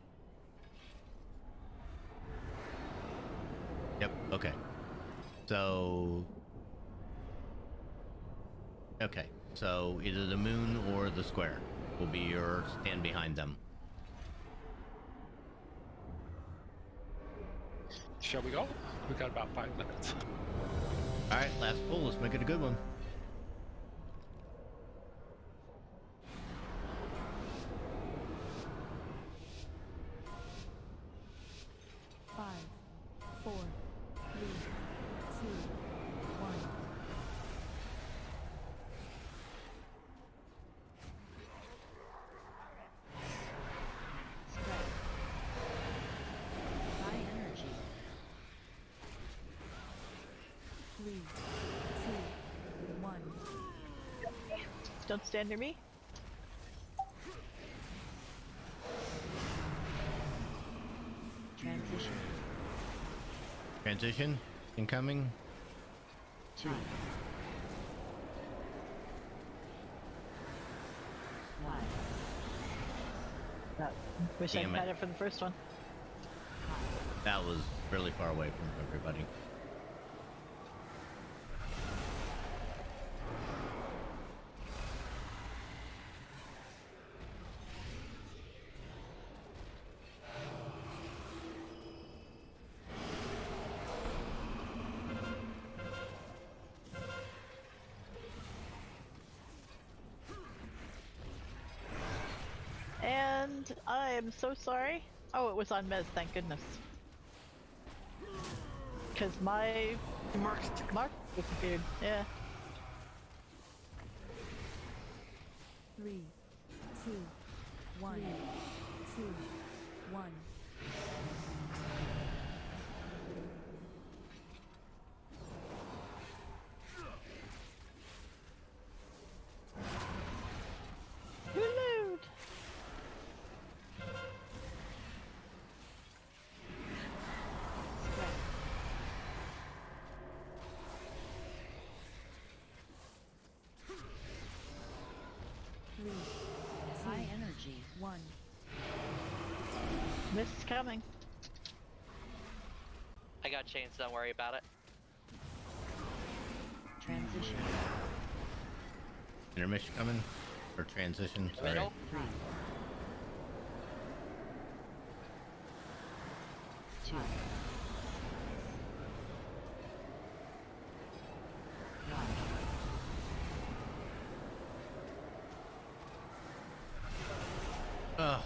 Yep. Okay. So. Okay. So either the moon or the square will be your stand behind them. Shall we go? We got about 5 minutes. All right, last pull. Let's make it a good one. Five, 4, 3, 2, 1. Spread. High energy. 3, 2, 1. Don't stand near me. Transition. Transition incoming. 2. 1. Wish I'd Damn it. had it for the first one. That was really far away from everybody. And I am so sorry. Oh, it was on Mez, thank goodness. Because my mark disappeared. Yeah. 3, 2, 1, 2, 1. Reload. Spread. 3, High energy. 1. Mist coming. I got chains, don't worry about it. Transition. Intermission coming or transition. Sorry. Middle. 3. 2. 1. Ugh.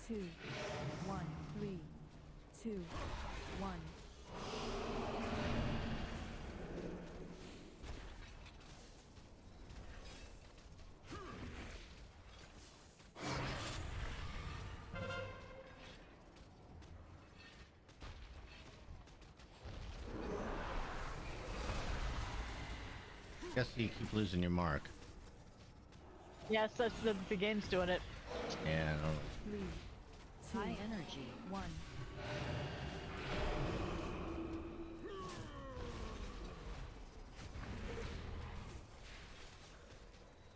Three, 2, 1. 3, 2, 1. Guess you keep losing your mark. Yes, that's the game's doing it. Yeah, I don't 3, 2, High energy. 1.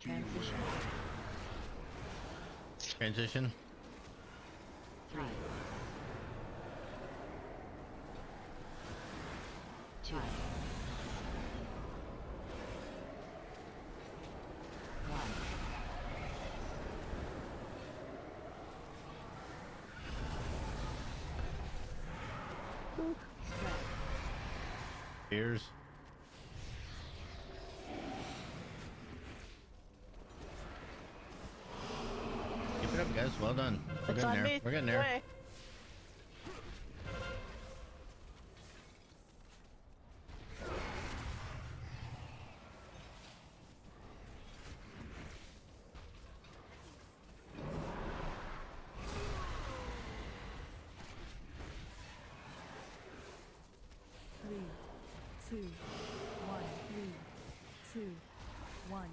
Transition. Transition. 3. 2. 1. Spread. Cheers. Keep it up, guys. Well done. We're It's getting on there. me. We're getting there. Way. Three, two, one. 3, 2, 1.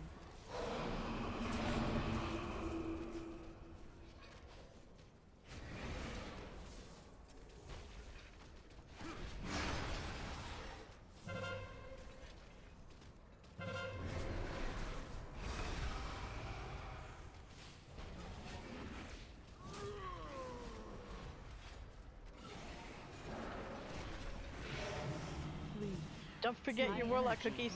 Don't forget your warlock cookies.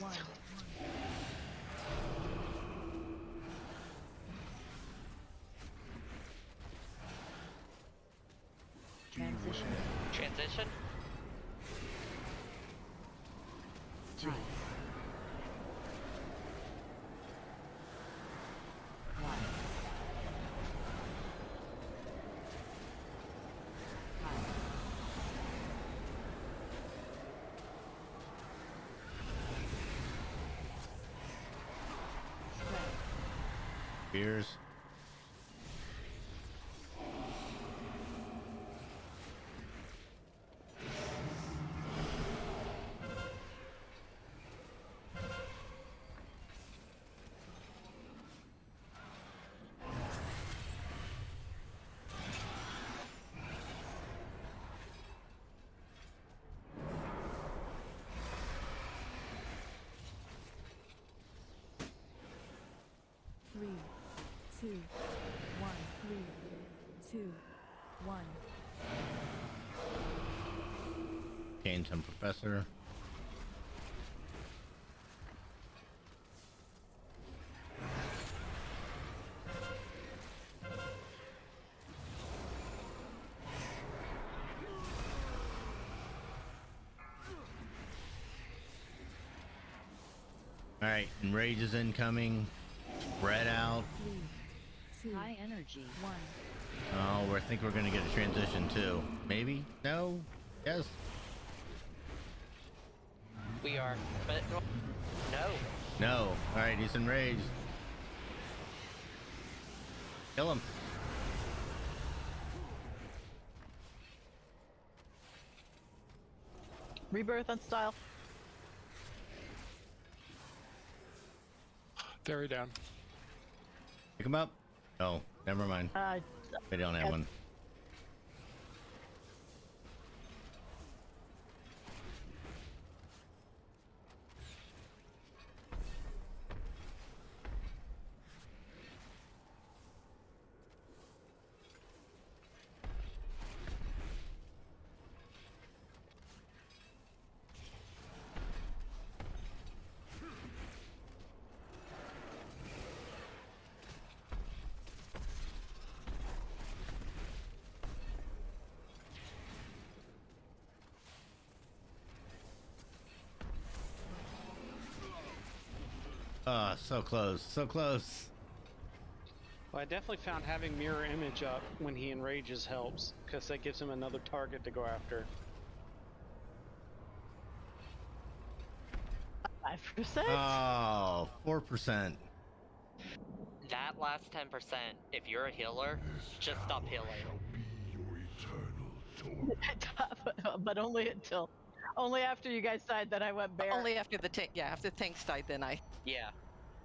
Transition. Transition. 2. 1. Cheers. Three, two, one. 3, 2, 1. Change some professor. All right, enrage is incoming. Spread out. 3, 2, High energy. 1. Oh, I think we're gonna get a transition too. Maybe? No? Yes? We are, but no. No. All right, he's enraged. Kill him. Rebirth on style. Fairy down. Pick him up. Oh, never mind. They don't have one. Ah, so close, so close. Well, I definitely found having mirror image up when he enrages helps, because that gives him another target to go after. 5%. Oh, 4%. That last 10%, if you're a healer, just stop healing. But only after you guys died that I went bear. Only after the tank. Yeah, after the tanks died, then I. Yeah.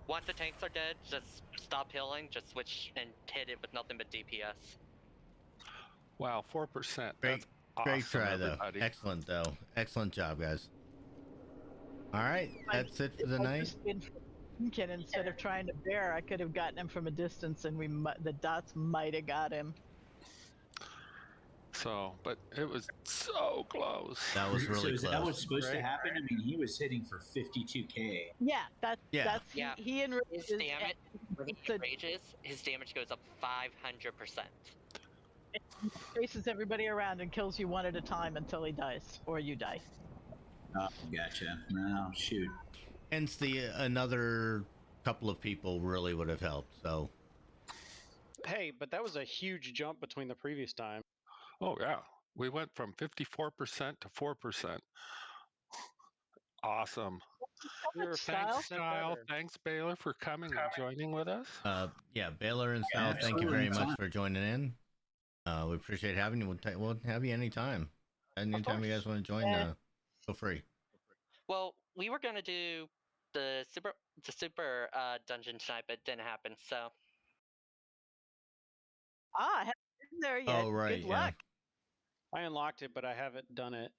Once the tanks are dead, just stop healing, just switch and hit it with nothing but DPS. Wow, 4%. Great, That's great awesome, try everybody. though. Excellent though. Excellent job, guys. All right, that's it for the night. Instead of trying to bear, I could have gotten him from a distance, and the dots might have got him. So, but it was so close. That was really so is close. that what's supposed to Right. happen? I mean, he was hitting for 52k. Yeah, that's Yeah. he enrages. His damage, when he enrages, his damage goes up 500%. Chases everybody around and kills you one at a time until he dies or you die. Oh, gotcha. No, shoot. Hence, the another couple of people really would have helped. So, Hey, but that was a huge jump between the previous time. Oh yeah, we went from 54% to 4%. Awesome. You're Thanks, 5% Style. better. Thanks, Baylor, for coming and joining with us. yeah, Baylor and Yeah, Sal, thank you absolutely. very much Anytime. for joining in. We appreciate having you. We'll have you anytime. Anytime you guys want to join, feel free. Well, we were gonna do the super dungeon tonight, but it didn't happen. So I haven't been there yet. Oh, right, Good yeah. luck. I unlocked it, but I haven't done it.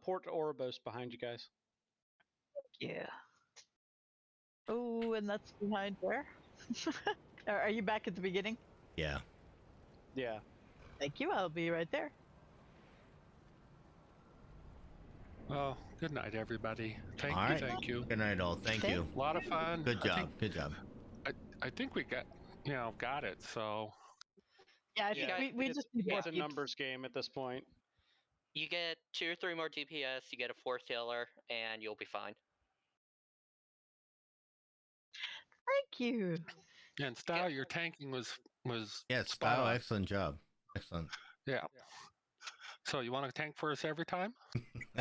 Port Oribos behind you guys. Yeah. Oh, and that's behind where? Are you back at the beginning? Yeah. Yeah. Thank you. I'll be right there. Well, good night, everybody. All right. Thank you. Good night, all. Thank you. A lot of fun. Good job. Good job. I think we got it. So Yeah, we it's, just need more it's a peeps. numbers game at this point. you get 2 or 3 more DPS, you get a 4th healer, and you'll be fine. Thank you. and Style, your tanking was Yeah, spot Style, on. excellent job. Excellent. Yeah. So you want to tank for us every time?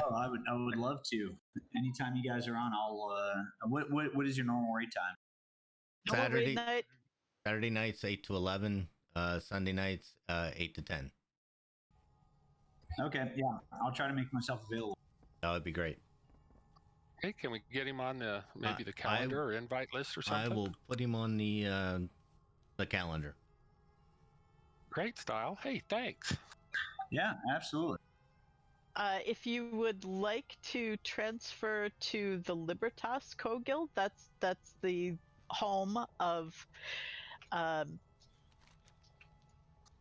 Oh, I would love to. Anytime you guys are on, I'll. What is your normal raid time? Saturday nights 8 to 11. Sunday nights 8 to 10. Okay, yeah, I'll try to make myself available. That would be great. Hey, can we get him on the the calendar or invite list or something? I will put him on the calendar. Great, Style. Hey, thanks. Yeah, absolutely. If you would like to transfer to the Libertas Co-Guild, that's the home of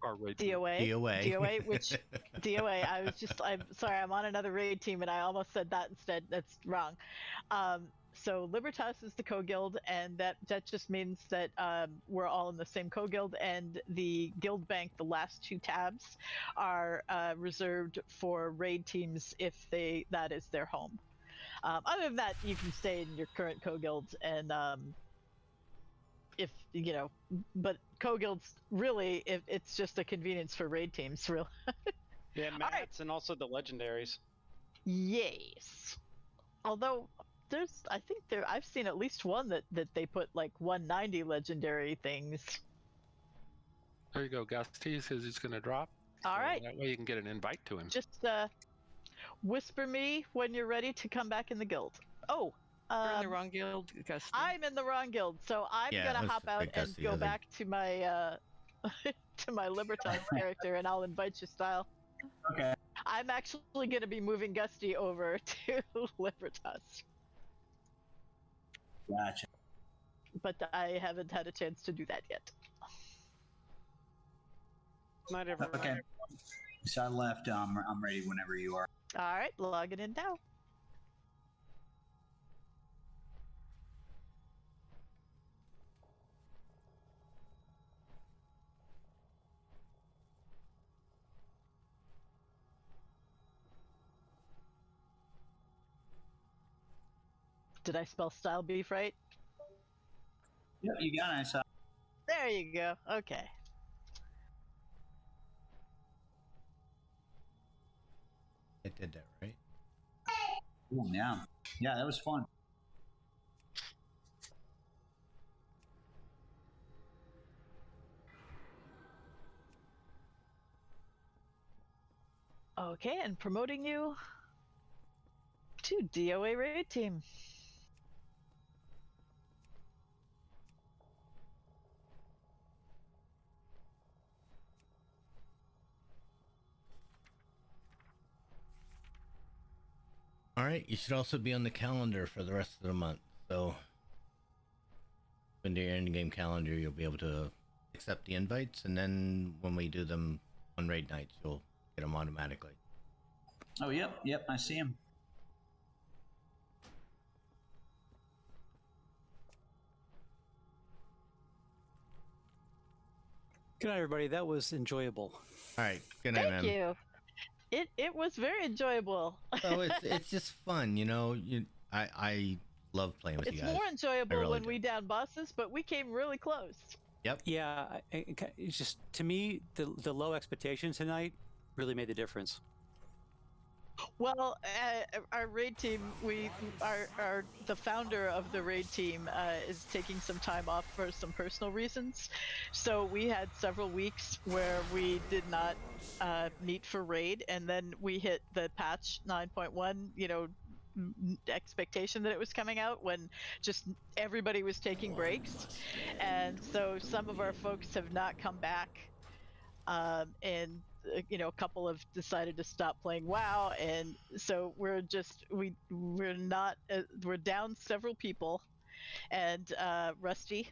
DOA, which DOA. I'm sorry, I'm on another raid team and I almost said that instead. That's wrong. So Libertas is the co-guild, and that just means that we're all in the same co-guild, and the guild bank, the last 2 tabs, are reserved for raid teams if that is their home. Other than that, you can stay in your current co-guild, and if but co-guilds really, it's just a convenience for raid teams, really. Yeah, mats and also the legendaries. Yes. Although I've seen at least one that they put like 190 legendary things. There you go. Gusty says he's going to drop. All right. That way you can get an invite to him. Just whisper me when you're ready to come back in the guild. Oh, you're in the wrong guild, Gusty. I'm in the wrong guild, so I'm gonna hop out and go back to my to my Libertas character, and I'll invite you, Style. Okay. I'm actually gonna be moving Gusty over to Libertas. Gotcha. But I haven't had a chance to do that yet. Not everyone. Okay. So I left. I'm ready whenever you are. All right, logging in now. Did I spell style beef right? Yep, you got it. There you go. Okay. I did that right. Ooh, yeah. Yeah, that was fun. Okay, and promoting you to DOA raid team. All right, you should also be on the calendar for the rest of the month. So, when your in-game calendar, you'll be able to accept the invites, and then when we do them on raid nights, you'll get them automatically. Oh, yep, I see him. Good night, everybody. That was enjoyable. All right. Good night, man. Thank you. It was very enjoyable. So it's just fun, you know. I love playing with It's you guys. more enjoyable really when do. we down bosses, but we came really close. Yep. Yeah, it's just to me the low expectations tonight really made the difference. Well, our raid team, the founder of the raid team is taking some time off for some personal reasons, so we had several weeks where we did not meet for raid, and then we hit the patch 9.1, you know, expectation that it was coming out when just everybody was taking breaks, and so some of our folks have not come back, and you know, a couple have decided to stop playing WoW, and so we're down several people, and rusty,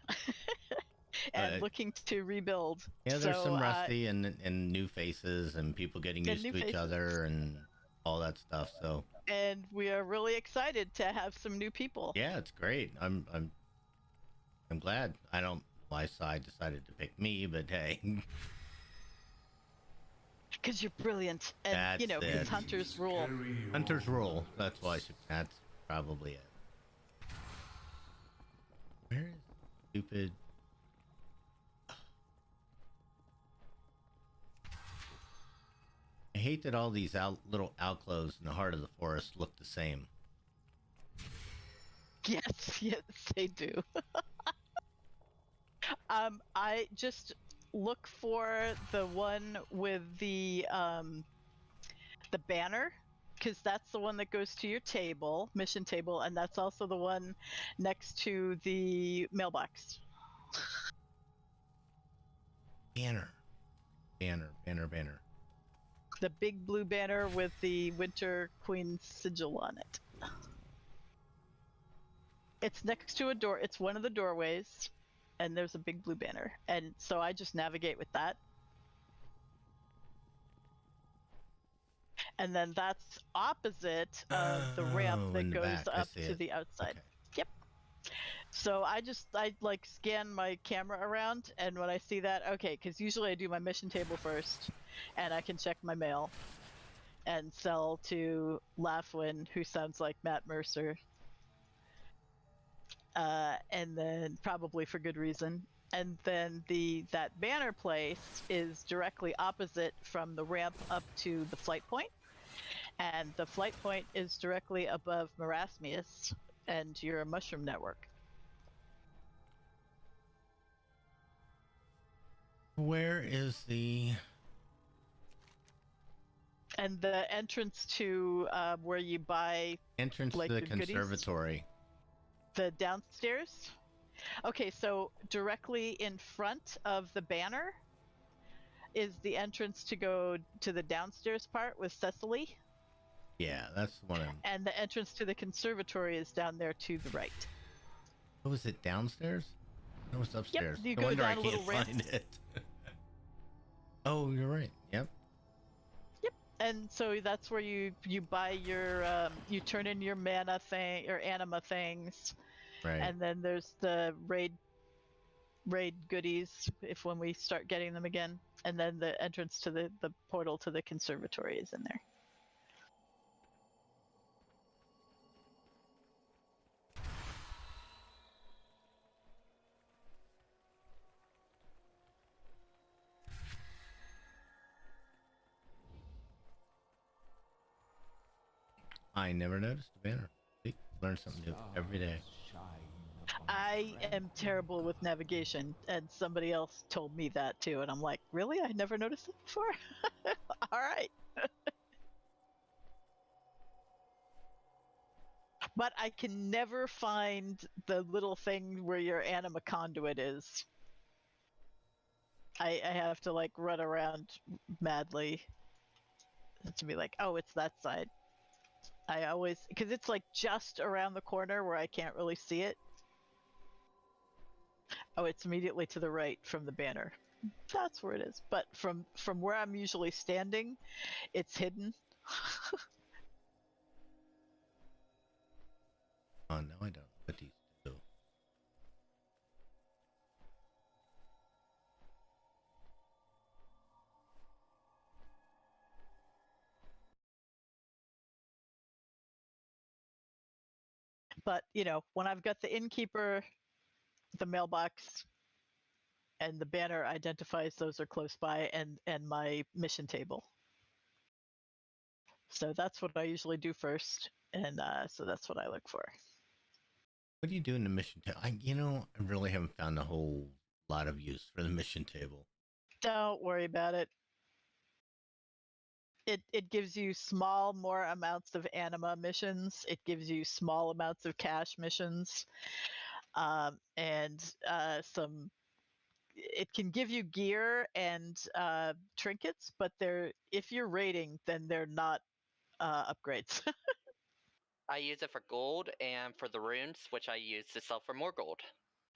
and looking to rebuild. Yeah, there's so, some rusty and new faces and people getting used to each other and all that stuff. So, and we are really excited to have some new people. yeah, it's great. I'm glad. I don't know why Side decided to pick me, but hey. Because you're brilliant, and That's you know, because hunters rule. Hunters rule. That's why. That's probably it. Where is stupid? I hate that all these little alcoves in the heart of the forest look the same. Yes, they do. I just look for the one with the banner, because that's the one that goes to your table, mission table, and that's also the one next to the mailbox. Banner. The big blue banner with the Winter Queen sigil on it. It's next to a door. It's one of the doorways, and there's a big blue banner. And so I just navigate with that. And then that's opposite of the ramp that goes up to the outside. Okay. Yep. So I like scan my camera around, and when I see that, okay, because usually I do my mission table first, and I can check my mail and sell to Laughlin, who sounds like Matt Mercer. And then probably for good reason. And then that banner place is directly opposite from the ramp up to the flight point. And the flight point is directly above Marasmius and your mushroom network. Where is the... And the entrance to where you buy... Entrance like, to the goodies? conservatory. The downstairs? Okay, so directly in front of the banner is the entrance to go to the downstairs part with Cecily. Yeah, that's one of them. And the entrance to the conservatory is down there to the right. Oh, is it downstairs? No, it's upstairs. Yep, you No go wonder down I a can't little ramp. find it. Oh, you're right. Yep. Yep, and so that's where you buy your you turn in your mana thing or anima things. Right. And then there's the raid goodies when we start getting them again. And then the entrance to the portal to the conservatory is in there. I never noticed the banner. See? Learn something new every day. I am terrible with navigation, and somebody else told me that too, and I'm like, really? I never noticed it before? All right. But I can never find the little thing where your anima conduit is. I have to like run around madly to be like, oh, it's that side. I always, because it's like just around the corner where I can't really see it. Oh, it's immediately to the right from the banner. That's where it is. But from where I'm usually standing, it's hidden. Oh, no, I don't know what these do. But when I've got the innkeeper, the mailbox, and the banner identifies those are close by, and my mission table. So that's what I usually do first, and so that's what I look for. What do you do in the mission table? I really haven't found a whole lot of use for the mission table. Don't worry about it. It gives you more amounts of anima missions. It gives you small amounts of cash missions, and some. It can give you gear and trinkets, but if you're raiding, then they're not upgrades. I use it for gold and for the runes, which I use to sell for more gold.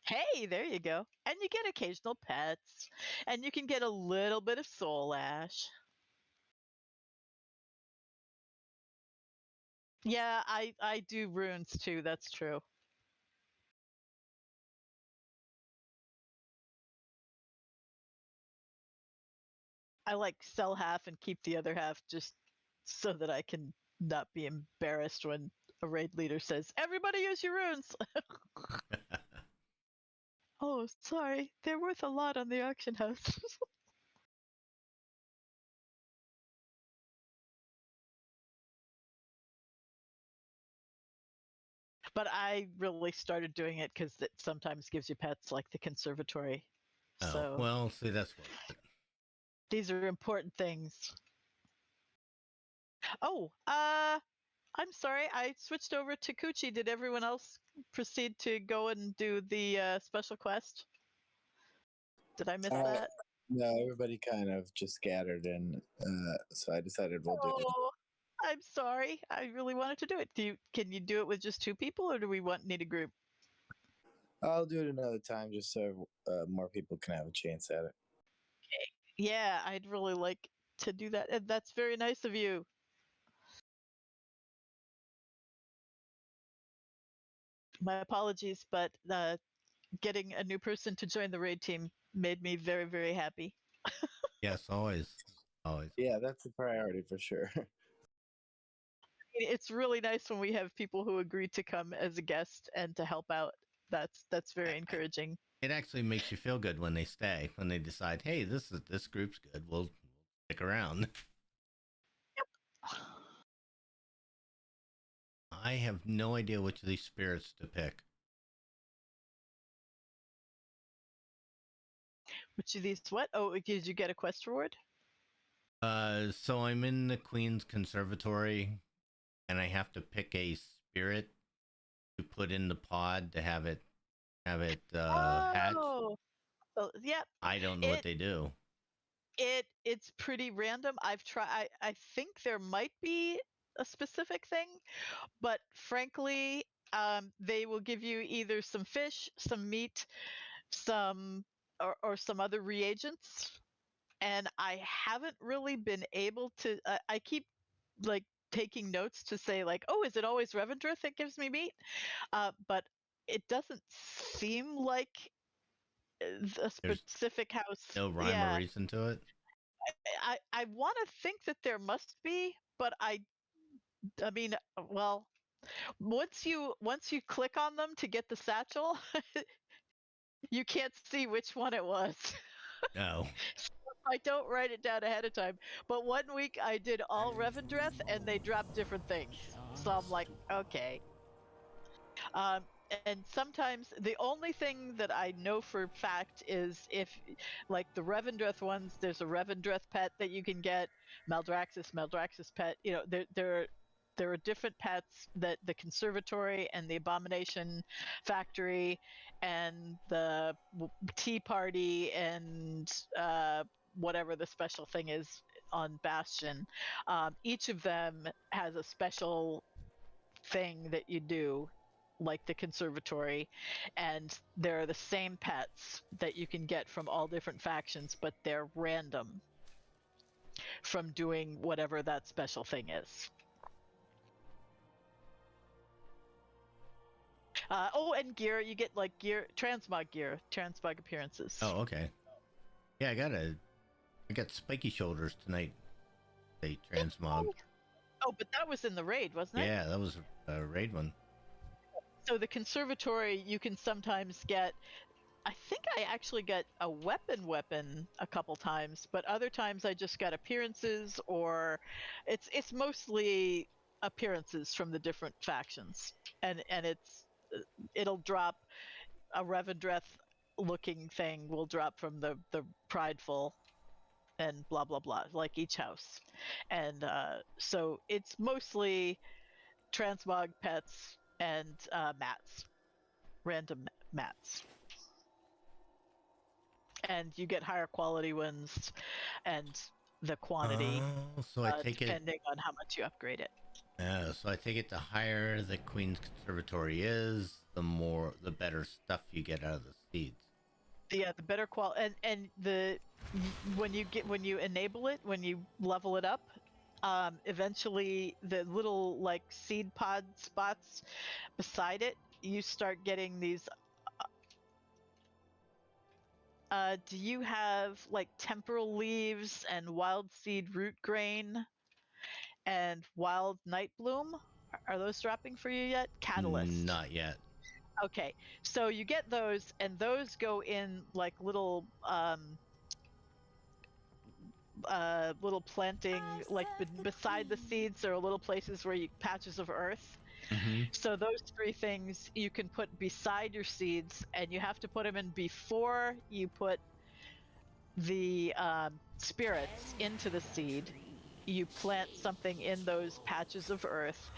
Hey, there you go. And you get occasional pets, and you can get a little bit of soul ash. Yeah, I do runes too. That's true. I like sell half and keep the other half just so that I can not be embarrassed when a raid leader says, "Everybody use your runes." Oh, sorry. They're worth a lot on the auction house. But I really started doing it because it sometimes gives you pets like the conservatory. Oh, So well, see, that's worth it. these are important things. Oh, I'm sorry. I switched over to Coochie. Did everyone else proceed to go and do the special quest? Did I miss that? No, everybody kind of just scattered, and so I decided we'll do it. Oh, I'm sorry. I really wanted to do it. Can you do it with just 2 people, or do we need a group? I'll do it another time just so more people can have a chance at it. Okay. Yeah, I'd really like to do that. And that's very nice of you. My apologies, but getting a new person to join the raid team made me very, very happy. Yes, always. Yeah, that's a priority for sure. It's really nice when we have people who agree to come as a guest and to help out. That's very encouraging. It actually makes you feel good when they stay, when they decide, hey, this group's good. We'll stick around. Yep. I have no idea which of these spirits to pick. Which of these what? Oh, did you get a quest reward? So I'm in the Queen's Conservatory, and I have to pick a spirit to put in the pod to have it hatch. Oh, yeah. I don't know what they do. It's pretty random. I've tried. I think there might be a specific thing, but frankly, they will give you either some fish, some meat, some or some other reagents, and I haven't really been able to. I keep like taking notes to say like, oh, is it always Revendreth that gives me meat? But it doesn't seem like a There's specific house. no rhyme or reason to it. I want to think that there must be, but I mean, well, once you click on them to get the satchel, you can't see which one it was. No. So I don't write it down ahead of time. But one week I did all Revendreth and they dropped different things. So I'm like, okay. And sometimes the only thing that I know for fact is if, like the Revendreth ones, there's a Revendreth pet that you can get, Maldraxxus pet. There are different pets that the Conservatory and the Abomination Factory and the Tea Party and whatever the special thing is on Bastion. Each of them has a special thing that you do like the Conservatory, and there are the same pets that you can get from all different factions, but they're random from doing whatever that special thing is. And gear, you get like transmog appearances. Oh, okay. Yeah, I got spiky shoulders tonight. They transmogged. Oh, but that was in the raid, wasn't it? Yeah, that was a raid one. So the conservatory, you can sometimes get. I think I actually got a weapon a couple times, but other times I just got appearances, or it's mostly appearances from the different factions, and it'll drop a Revendreth looking thing will drop from the Prideful, and blah blah blah, like each house, and so it's mostly transmog pets and mats, random mats. And you get higher quality ones and the quantity, So I take it. depending on how much you upgrade it. So I take it the higher the Queen's Conservatory is, the better stuff you get out of the seeds. Yeah, the better quality, and when you enable it, when you level it up, eventually the little like seed pod spots beside it, you start getting these. Do you have like temporal leaves and wild seed root grain and wild night bloom? Are those dropping for you yet? Catalyst. Not yet. Okay, so you get those, and those go in like little little planting, like beside the seeds. There are little places where patches of earth. Mm-hmm. So those three things you can put beside your seeds, and you have to put them in before you put the spirits into the seed. You plant something in those patches of earth,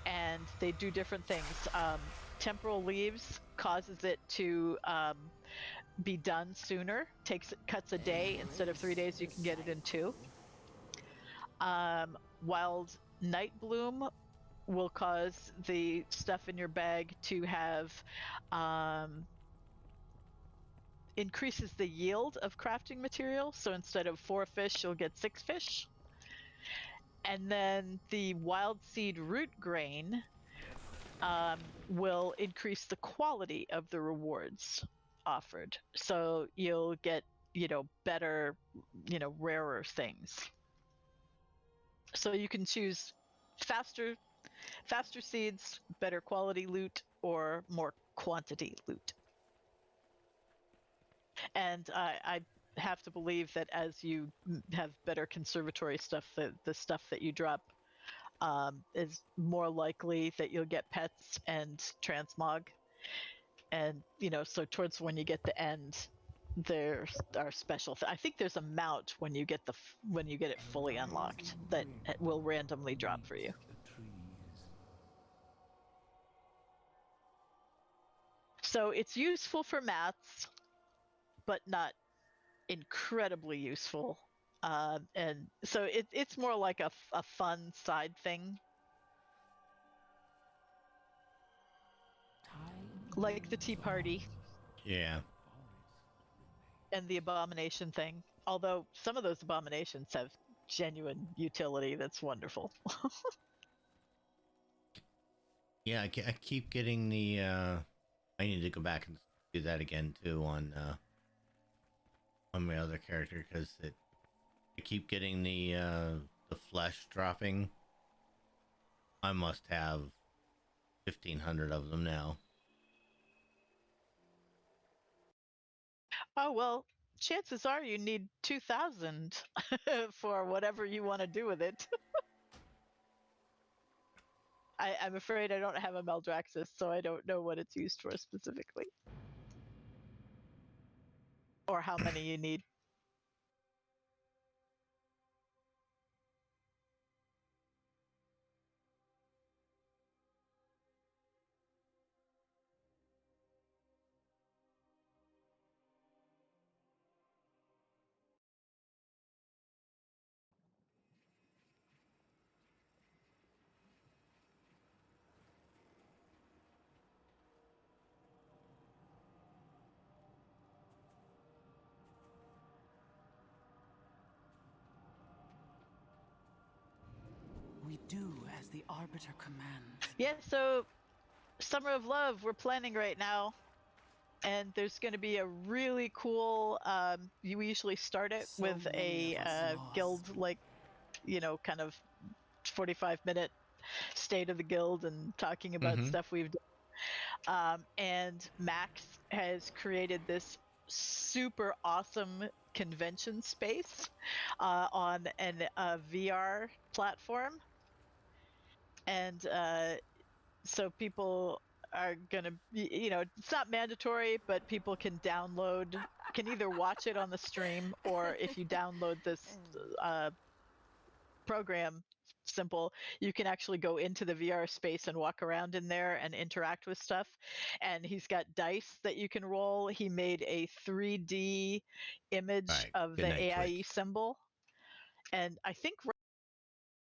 and they do different things. Temporal leaves causes it to be done sooner. Cuts a day instead of 3 days. You can get it in 2. Wild night bloom will cause the stuff in your bag to have increases the yield of crafting material. So instead of 4 fish, you'll get 6 fish. And then the wild seed root grain will increase the quality of the rewards offered. So you'll get, better, rarer things. So you can choose faster seeds, better quality loot, or more quantity loot. And I have to believe that as you have better conservatory stuff, the stuff that you drop is more likely that you'll get pets and transmog. And so towards when you get the end, there are special. I think there's a mount when you get it fully unlocked that will randomly drop for you. So it's useful for mats, but not incredibly useful. And so it's more like a fun side thing. Like the Tea Party. Yeah. And the abomination thing. Although some of those abominations have genuine utility that's wonderful. Yeah, I keep getting the I need to go back and do that again too on my other character, because I keep getting the flesh dropping. I must have 1,500 of them now. Oh, well, chances are you need 2,000 for whatever you want to do with it. I'm afraid I don't have a Meldraxus, so I don't know what it's used for specifically. Or how many you need. We do as the Arbiter commands. Yeah, so Summer of Love we're planning right now. And there's going to be a really cool, you usually start it So with many a of us guild, like, kind of 45-minute state of the guild and talking about stuff we've done. And Max has created this super awesome convention space on a VR platform, and so people are gonna be, it's not mandatory, but people can either watch it on the stream, or if you download this program, simple, you can actually go into the VR space and walk around in there and interact with stuff. And he's got dice that you can roll. He made a 3D image of the AIE symbol, and I think